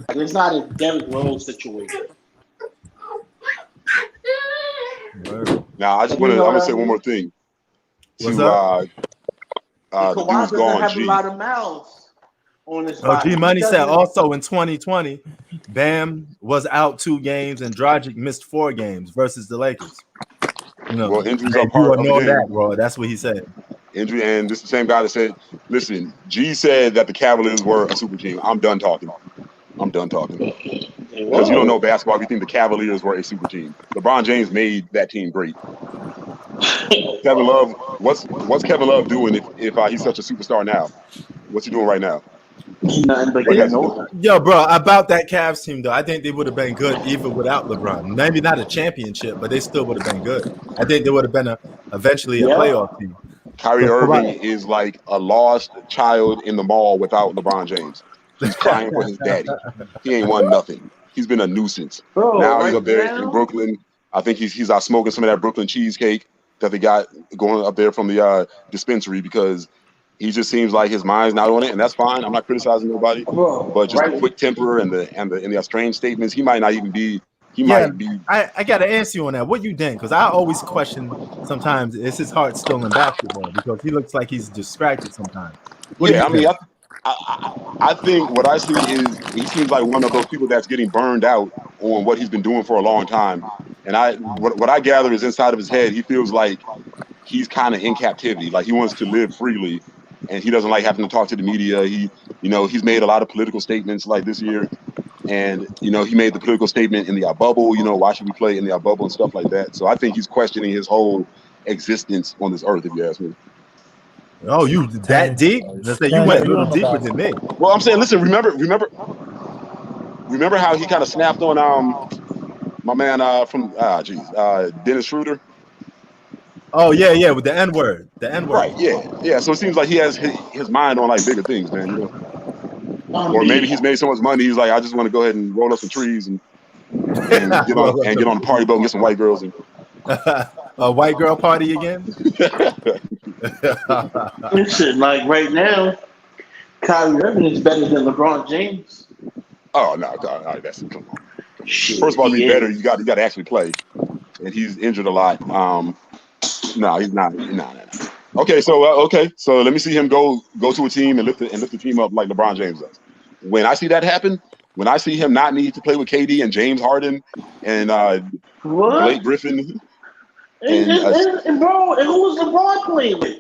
Like, it's not a Derrick Rose situation. Now, I'm gonna say one more thing. What's up? Kawhi doesn't have a lot of mouths on his body. G Money said also in 2020, Bam was out 2 games and Dragic missed 4 games versus the Lakers. Well, injuries are part of the game. That, bro. That's what he said. Injury, and this is the same guy that said, "Listen, G said that the Cavaliers were a super team. I'm done talking. Because you don't know basketball. You think the Cavaliers were a super team. LeBron James made that team great. Kevin Love, what's Kevin Love doing if he's such a superstar now? What's he doing right now? Nothing but Yo, bro, about that Cavs team though, I think they would have been good even without LeBron. Maybe not a championship, but they still would have been good. I think they would have been eventually a playoff team. Kyrie Irving is like a lost child in the mall without LeBron James. He's crying for his daddy. He ain't won nothing. He's been a nuisance. Bro, now he's up there in Brooklyn. I think he's out smoking some of that Brooklyn cheesecake that they got going up there from the dispensary, because he just seems like his mind's not on it, and that's fine. I'm not criticizing nobody, but just the quick temper and the strange statements. He might not even be. I got to answer you on that. What you think? Because I always question sometimes is his heart still in basketball, because he looks like he's distracted sometimes. I think what I see is he seems like one of those people that's getting burned out on what he's been doing for a long time. And what I gather is inside of his head, he feels like he's kind of in captivity. Like he wants to live freely, and he doesn't like having to talk to the media. He's made a lot of political statements like this year. And, he made the political statement in the bubble, why should we play in the bubble and stuff like that. So I think he's questioning his whole existence on this earth, if you ask me. Oh, you that deep? Let's say you went a little deeper than me. Well, I'm saying, listen, remember how he kind of snapped on my man from Dennis Schroeder? Oh yeah, with the N-word. Right, yeah. So it seems like he has his mind on like bigger things, man. Or maybe he's made so much money, he's like, I just want to go ahead and roll up some trees and get on the party boat and get some white girls. And a white girl party again? Listen, like right now, Kyrie Irving is better than LeBron James. Oh no, that's come on. First of all, to be better, you got to actually play, and he's injured a lot. No, he's not. No. Okay, so let me see him go to a team and lift the team up like LeBron James does. When I see that happen, when I see him not need to play with KD and James Harden and Blake Griffin, and bro, and who was LeBron playing with?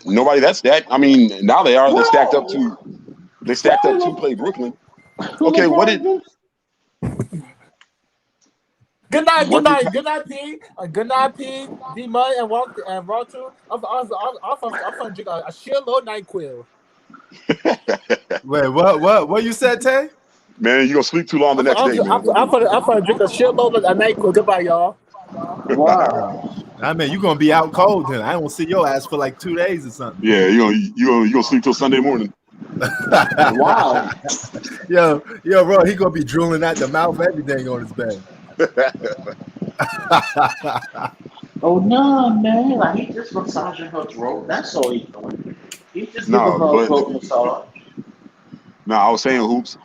Nobody. That. I mean, now they are. They're stacked up to. They stacked up to play Brooklyn. Okay, what did? Good night, P. Good night, P. D Mud and Walter. I'm gonna drink a shitload NyQuil. Wait, what you said, Tay? Man, you gonna sleep too long the next day, man. I'm gonna drink a shitload of NyQuil. Goodbye, y'all. Wow. I mean, you're gonna be out cold then. I don't see your ass for like 2 days or something. Yeah, you gonna sleep till Sunday morning. Wow. Yo, bro, he gonna be drooling out the mouth, everything on his bed. Oh no, man! Like he just massaging her throat. That's all he's doing. He's just giving her a throat massage. No, I was saying, Hoops.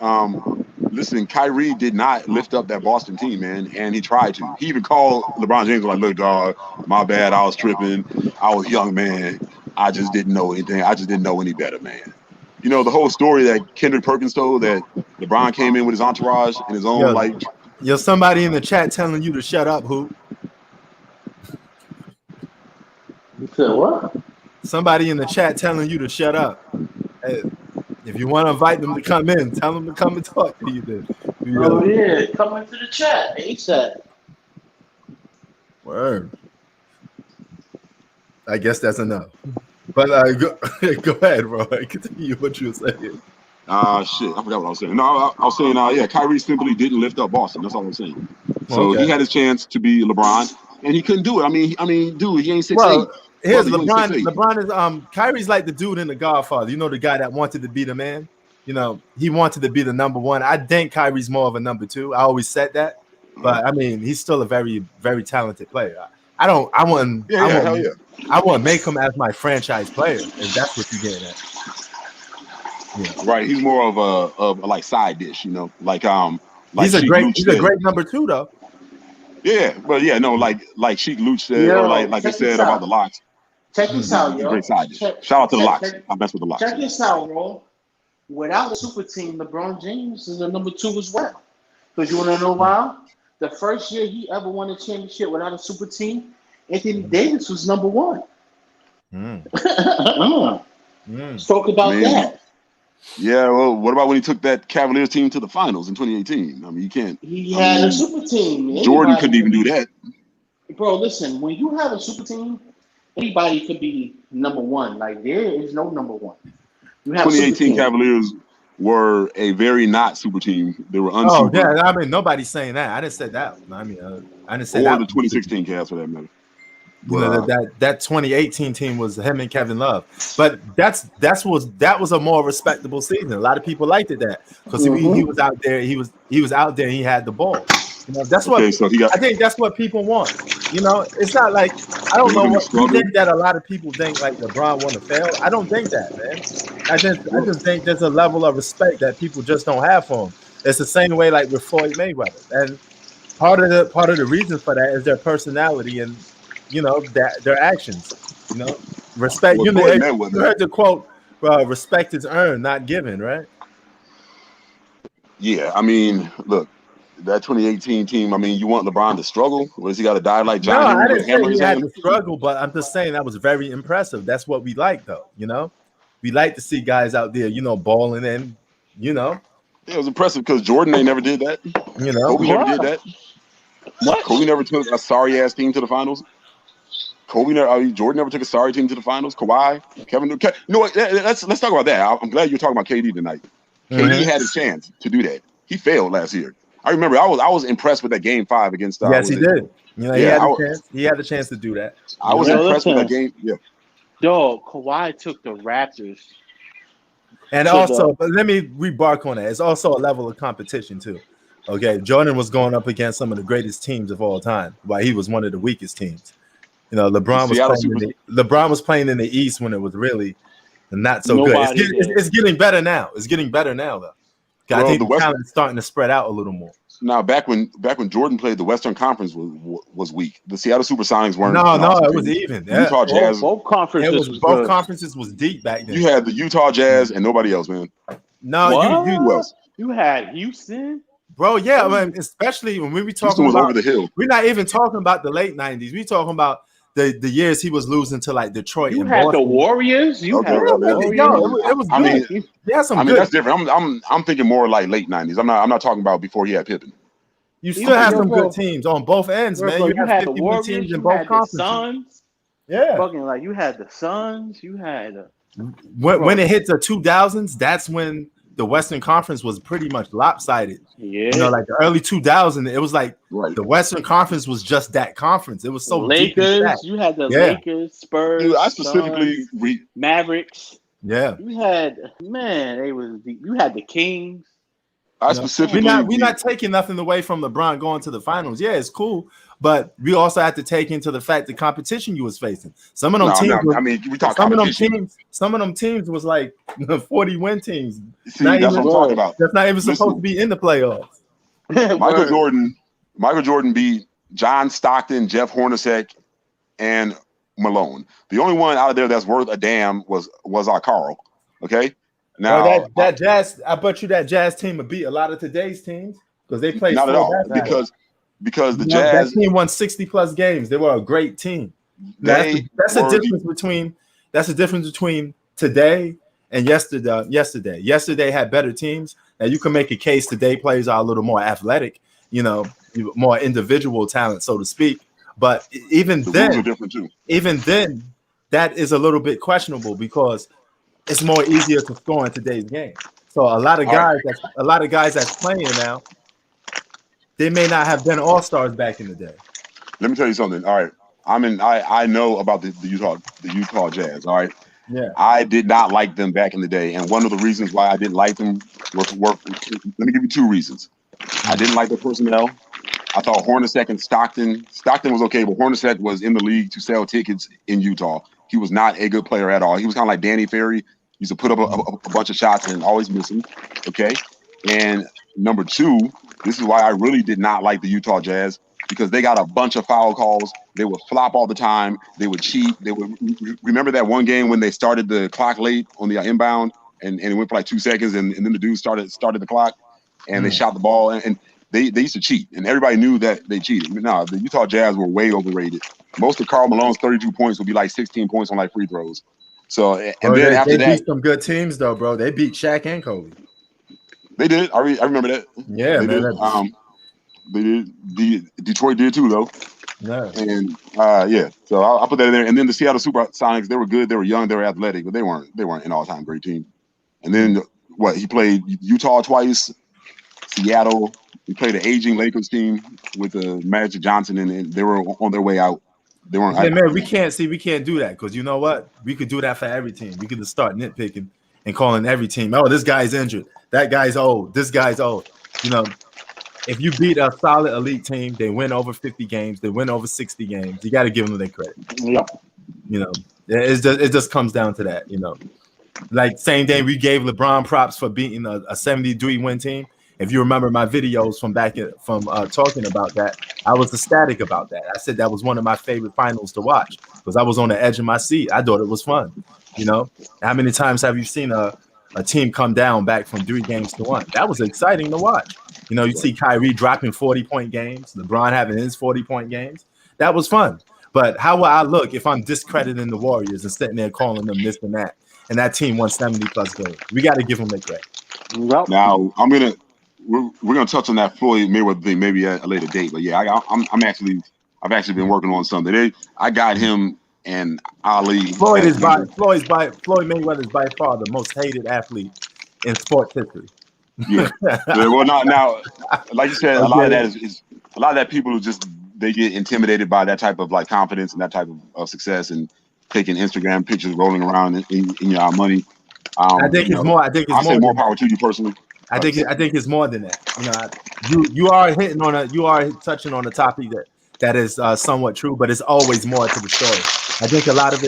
Listen, Kyrie did not lift up that Boston team, man, and he tried to. He even called LeBron James like, "Look, dog, my bad. I was tripping. I was young, man. I just didn't know anything. I just didn't know any better, man." The whole story that Kendrick Perkins told, that LeBron came in with his entourage and his own Yo, somebody in the chat telling you to shut up, Hoop. You said what? Somebody in the chat telling you to shut up. Hey, if you want to invite them to come in, tell them to come and talk to you then. Oh yeah, come into the chat ASAP. Word. I guess that's enough. But go ahead, bro. Continue what you were saying. Shit, I forgot what I was saying. No, I was saying, Kyrie simply didn't lift up Boston. That's all I'm saying. So he had his chance to be LeBron, and he couldn't do it. I mean, dude, he ain't 6'8". Well, here's LeBron. LeBron is Kyrie's like the dude in The Godfather. The guy that wanted to be the man. He wanted to be the number one. I think Kyrie's more of a number two. I always said that, but I mean, he's still a very, very talented player. I wouldn't. Yeah, hell yeah. I wouldn't make him as my franchise player if that's what you're getting at. Yeah. Right. He's more of a like side dish, you know, like he's a great number 2 though. Yeah, but yeah, no, like Sheik Luch said, or like I said about the locks. Check this out, yo. Great side dish. Shout out to the locks. I mess with the locks. Check this out, bro. Without a super team, LeBron James is a number 2 as well. Because you want to know why? The first year he ever won a championship without a super team, Anthony Davis was number 1. Let's talk about that. Yeah, well, what about when he took that Cavaliers team to the finals in 2018? I mean, you can't. He had a super team. Jordan couldn't even do that. Bro, listen, when you have a super team, anybody could be number 1. Like, there is no number 1. You have 2018 Cavaliers were a very not super team. They were unsuper. Oh, yeah, I mean, nobody's saying that. I didn't say that. I mean, I didn't say or that. Or the 2016 Cavs, for that matter. You know, that 2018 team was him and Kevin Love, but that was a more respectable season. A lot of people liked it because he was out there. He was out there. And he had the ball. You know, that's what I think. That's what people want. You know, it's not like I don't know what you think that a lot of people think like LeBron want to fail. I don't think that, man. I just think there's a level of respect that people just don't have for him. It's the same way like with Floyd Mayweather, and part of the reason for that is their personality and. You know that their actions. You know, respect. You heard the quote: "Respect is earned, not given." Right? Yeah, I mean, look, that 2018 team. I mean, you want LeBron to struggle? Or does he got to die like John? No, I didn't say he had to struggle, but I'm just saying that was very impressive. That's what we like, though. You know, we like to see guys out there, you know, balling and you know. Yeah, it was impressive because Jordan they never did that. You know, Kobe never did that. What? Kobe never took a sorry ass team to the finals. Jordan never took a sorry team to the finals. Kawhi, Kevin. You know what? Let's talk about that. I'm glad you're talking about KD tonight. KD had a chance to do that. He failed last year. I remember. I was impressed with that Game 5 against. Yes, he did. You know, he had the chance to do that. I was impressed with that game. Yeah. Dog, Kawhi took the Raptors. And also, but let me rebark on that. It's also a level of competition too. Okay, Jordan was going up against some of the greatest teams of all time, while he was one of the weakest teams. You know, LeBron was playing in the East when it was really not so good. It's getting better now. It's getting better now, though. I think the talent's starting to spread out a little more. Now, back when Jordan played, the Western Conference was weak. The Seattle SuperSonics weren't. No, it was even. Utah Jazz. Both conferences was deep back then. You had the Utah Jazz and nobody else, man. No, you had Houston. Bro, yeah, I mean, especially when we were talking about over the hill. We're not even talking about the late 90s. We're talking about the years he was losing to like Detroit. You had the Warriors. You had the Warriors. It was good. I mean, that's different. I'm thinking more like late 90s. I'm not talking about before he had Pippen. You still have some good teams on both ends, man. You had the Warriors, teams in both conferences. The Suns. Yeah. Fucking like you had the Suns. You had when it hit the 2000s, that's when the Western Conference was pretty much lopsided. Yeah. You know, like the early 2000s, it was like the Western Conference was just that conference. It was so Lakers. You had the Lakers, Spurs. Dude, I specifically Mavericks. Yeah. You had you had the Kings. I specifically we're not taking nothing away from LeBron going to the finals. Yeah, it's cool, but we also have to take into the fact the competition you was facing. Some of them teams. We talk competition. Some of them teams was like 40 win teams. See, that's what I'm talking about. That's not even supposed to be in the playoffs. Michael Jordan beat John Stockton, Jeff Hornacek, and Malone. The only one out of there that's worth a damn was our Carl. Okay. Now that Jazz, I bet you that Jazz team would beat a lot of today's teams because they played not at all because the Jazz that team won 60+ games. They were a great team. That's the difference between today and yesterday. Yesterday had better teams. Now you can make a case today players are a little more athletic, you know, more individual talent, so to speak. But even then, rules are different too. Even then, that is a little bit questionable because it's more easier to score in today's game. So a lot of guys that's playing now, they may not have been all-stars back in the day. Let me tell you something. All right. I know about the Utah Jazz. All right. Yeah. I did not like them back in the day. And one of the reasons why I didn't like them let me give you two reasons. I didn't like their personnel, I thought Hornacek and Stockton was okay, but Hornacek was in the league to sell tickets in Utah. He was not a good player at all. He was kind of like Danny Ferry. He used to put up a bunch of shots and always miss them. Okay. And number two, this is why I really did not like the Utah Jazz, because they got a bunch of foul calls. They would flop all the time. They would cheat. They would remember that one game when they started the clock late on the inbound and it went for like 2 seconds and then the dude started the clock and they shot the ball and they used to cheat and everybody knew that they cheated. No, the Utah Jazz were way overrated. Most of Karl Malone's 32 points would be like 16 points on like free throws. So then after they that, beat some good teams though, bro. They beat Shaq and Kobe. They did. I remember that. Yeah, they man. did. They did. Detroit did too, though. Yeah. And yeah. So I'll put that in there. And then the Seattle Supersonics, they were good. They were young. They were athletic, but they weren't an all-time great team. And then he played Utah twice, Seattle. He played an aging Lakers team with Magic Johnson, and they were on their way out. They weren't. Yeah, man, we can't do that because you know what? We could do that for every team. We could just start nitpicking and calling every team, oh, this guy's injured, that guy's old, this guy's old. You know, if you beat a solid elite team, they win over 50 games, they win over 60 games. You got to give them their credit. Yeah. You know, it just comes down to that. You know, like same day we gave LeBron props for beating a 73 win team. If you remember my videos from talking about that, I was ecstatic about that. I said that was one of my favorite finals to watch because I was on the edge of my seat. I thought it was fun. You know, how many times have you seen a team come down back from 3 games to 1? That was exciting to watch. You know, you see Kyrie dropping 40-point games, LeBron having his 40-point games. That was fun. But how will I look if I'm discrediting the Warriors and sitting there calling them this and that team won 70+ games? We got to give them their credit. Yep. Now we're gonna touch on that Floyd Mayweather thing maybe at a later date, but yeah, I've actually been working on something. I got him and Ali. Floyd Mayweather is by far the most hated athlete in sports history. Yeah. Well, now, like you said, a lot of that is a lot of that people who just they get intimidated by that type of like confidence and that type of success and taking Instagram pictures, rolling around in your money. I think it's more. I think it's more power to you personally. I think it's more than that. You know, you are touching on a topic that is somewhat true, but it's always more to the story. I think a lot of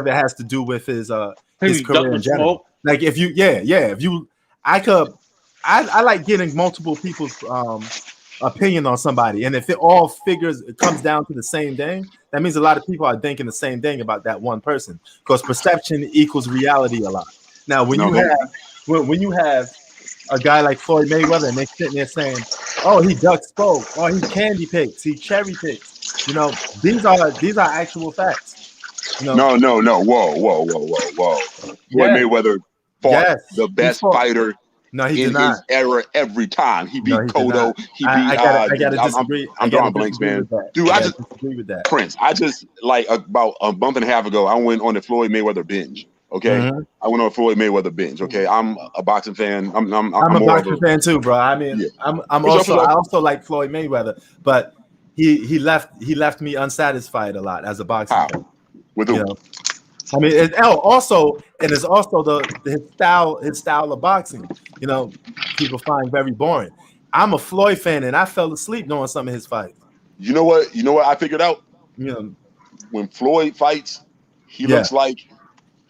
it has to do with his career in general. Like I like getting multiple people's opinion on somebody, and if it comes down to the same thing, that means a lot of people are thinking the same thing about that one person because perception equals reality a lot. Now, when you have a guy like Floyd Mayweather and they're sitting there saying, "Oh, he duck spoke, or he candy picks, he cherry picks," you know, these are actual facts. You know? No. Whoa. Floyd Mayweather fought the best fighter. No, he in did not. His era every time. He beat Cotto. He beat. I gotta disagree. I'm drawing blanks, man. Dude, I just disagree with that. Prince. I just like about a month and a half ago, I went on the Floyd Mayweather binge. Okay, I went on a Floyd Mayweather binge. Okay, I'm a boxing fan. I'm a boxing fan too, bro. I mean, yeah. I also like Floyd Mayweather, but he left me unsatisfied a lot as a boxing fan. With who? You know? I mean, it's also his style of boxing. You know, people find very boring. I'm a Floyd fan, and I fell asleep during some of his fights. You know what I figured out? You know, when Floyd fights, he looks like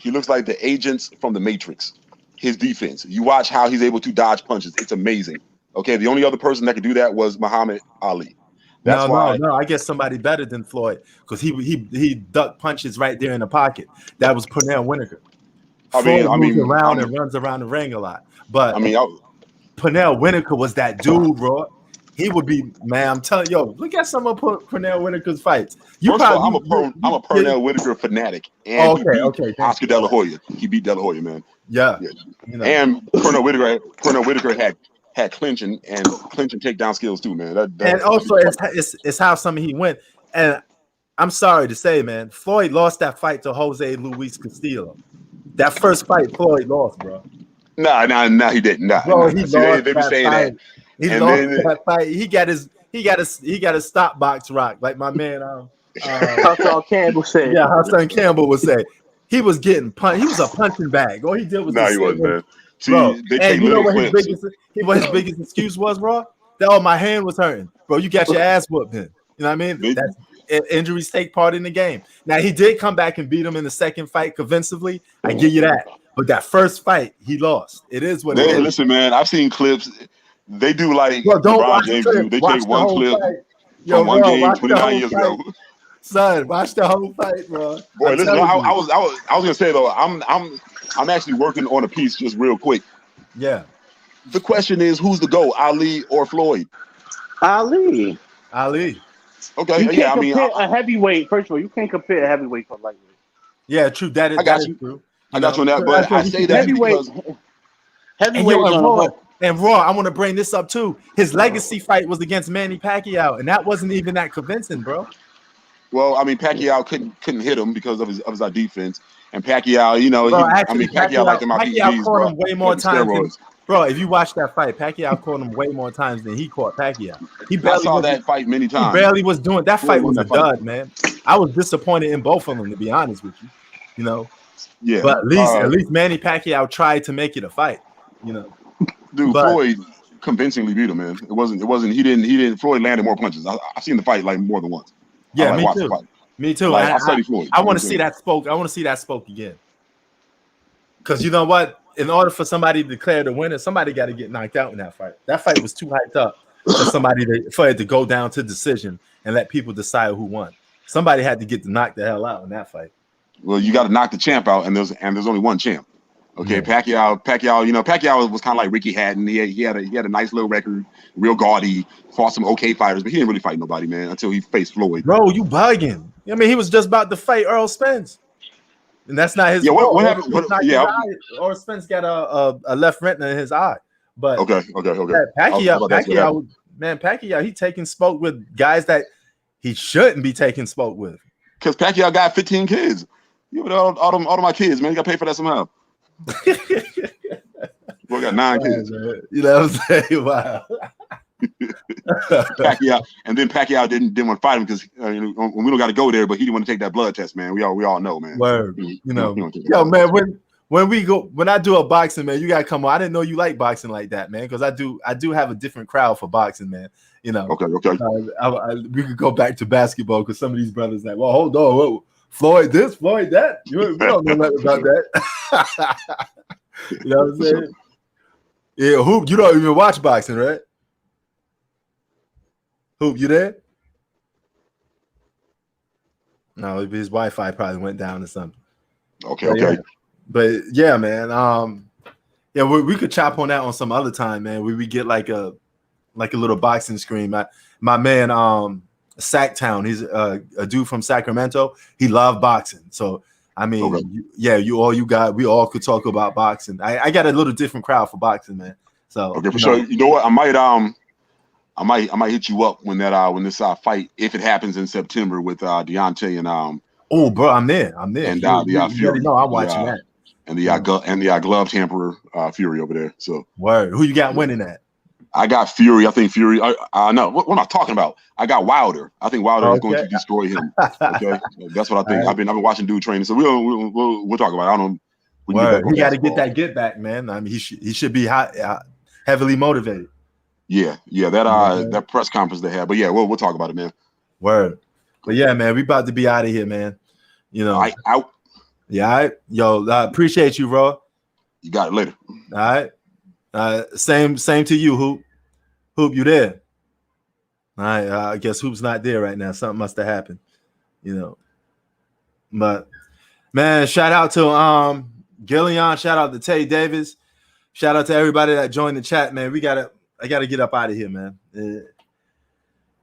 the agents from the Matrix. His defense. You watch how he's able to dodge punches. It's amazing. Okay, the only other person that could do that was Muhammad Ali. No. I guess somebody better than Floyd because he ducked punches right there in the pocket. That was Pernell Whitaker. Floyd moves around and runs around the ring a lot. But Pernell Whitaker was that dude, bro. He would be, man. I'm telling you, look at some of Pernell Whitaker's fights. I'm a Pernell Whitaker fanatic. And okay. Oscar De La Hoya. He beat De La Hoya, man. Yeah. You know. And Pernell Whitaker had clinching takedown skills too, man. And also, it's how some of he went. And I'm sorry to say, man, Floyd lost that fight to Jose Luis Castillo. That first fight, Floyd lost, bro. No, he didn't. Bro, he lost that fight. He lost that fight. He got a stop box rock, like my man. Hassan Campbell said. Yeah, Hassan Campbell would say. He was getting punched. He was a punching bag. All he did was he wasn't, man. See, bro, and you know what his biggest excuse was, bro? Oh, my hand was hurting, bro. You got your ass whooped in. You know what I mean? Maybe. That's injuries take part in the game. Now he did come back and beat him in the second fight convincingly. I give you that. But that first fight, he lost. It is what it is. Listen, man, I've seen clips. They do like Bro, don't LeBron watch James the do. They watch take the one whole clip fight. from one game watch the 29 whole years fight. ago. Son, watch the whole fight, bro. Boy, I'm listen, I telling you. was gonna say though, I'm actually working on a piece just real quick. Yeah. The question is, who's the GOAT, Ali or Floyd? Ali. Okay, You can't yeah, I mean, compare a heavyweight. First of all, you can't compare a heavyweight to a lightweight. Yeah, true. That is true. I got you on that, but I say that because heavyweight and Raw, I want to bring this up too. His legacy fight was against Manny Pacquiao, and that wasn't even that convincing, bro. Well, I mean, Pacquiao couldn't hit him because of his defense, and Pacquiao, you know, Pacquiao liked him out Pacquiao caught him way more times. Bro, if you watch that fight, Pacquiao caught him way more times than he caught Pacquiao. I saw that fight many times. He barely was doing that. Fight was a dud, man. I was disappointed in both of them, to be honest with you. You know. Yeah. But at least Manny Pacquiao tried to make it a fight. You know. Dude, Floyd convincingly beat him, man. It wasn't. He didn't. Floyd landed more punches. I've seen the fight like more than once. Yeah, me too. Like, I study Floyd. I want to see that spoke. I want to see that spoke again. Because you know what? In order for somebody to declare the winner, somebody got to get knocked out in that fight. That fight was too hyped up for it to go down to decision and let people decide who won. Somebody had to get knocked the hell out in that fight. Well, you got to knock the champ out, and there's only one champ. Okay, yeah. Pacquiao. You know, Pacquiao was kind of like Ricky Hatton. He had a nice little record, real gaudy. Fought some okay fighters, but he didn't really fight nobody, man, until he faced Floyd. Bro, you bugging? I mean, he was just about to fight Earl Spence. And that's not his. Yeah, what happened? Or Spence got a left retina in his eye. But okay. Pacquiao, he taking smoke with guys that he shouldn't be taking smoke with. Because Pacquiao got 15 kids. You know, all of my kids, man. You got to pay for that somehow. Boy, got 9 kids. Man. You know what I'm saying? Wow. Pacquiao didn't want to fight him because we don't got to go there, but he didn't want to take that blood test, man. We all know, man. Word. Man, when I do a boxing, man, you gotta come on. I didn't know you like boxing like that, man, because I do have a different crowd for boxing, man. You know. Okay. We could go back to basketball because some of these brothers like, well, hold on, Floyd this, Floyd that. We don't know nothing about that. You know what I'm saying? Yeah, Hoop, you don't even watch boxing, right? Hoop, you there? No, his Wi-Fi probably went down or something. Okay. But yeah, man. We could chop on that on some other time, man. We get like a little boxing screen. My man, Sacktown. He's a dude from Sacramento. He loved boxing. So I mean, we all could talk about boxing. I got a little different crowd for boxing, man. So okay, for sure. You know what? I might hit you up when this fight, if it happens in September, with Deontay and oh, bro, I'm there. And Fury. No, I'm watching that. And the glove tamper Fury over there. So word. Who you got winning that? I got Fury. I think Fury. No, what am I talking about? I got Wilder. I think Wilder is going to destroy him. Okay, that's what I think. Right. I've been watching dude training, so we'll talk about it. I don't know. He got to get that get back, man. I mean, he should be heavily motivated. Yeah, that press conference they had. But yeah, we'll talk about it, man. Word. But yeah, man, we about to be out of here, man. You know. Out. Yeah, all right. Yo, I appreciate you, bro. You got it later. All right. Same to you, Hoop. Hoop, you there? All right. I guess Hoop's not there right now. Something must have happened, you know. But man, shout out to Gillian. Shout out to Tay Davis. Shout out to everybody that joined the chat, man. I gotta get up out of here, man.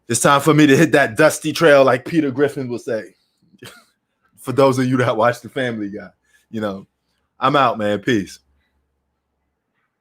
It's time for me to hit that dusty trail, like Peter Griffin would say. For those of you that watch the Family Guy, you know, I'm out, man. Peace.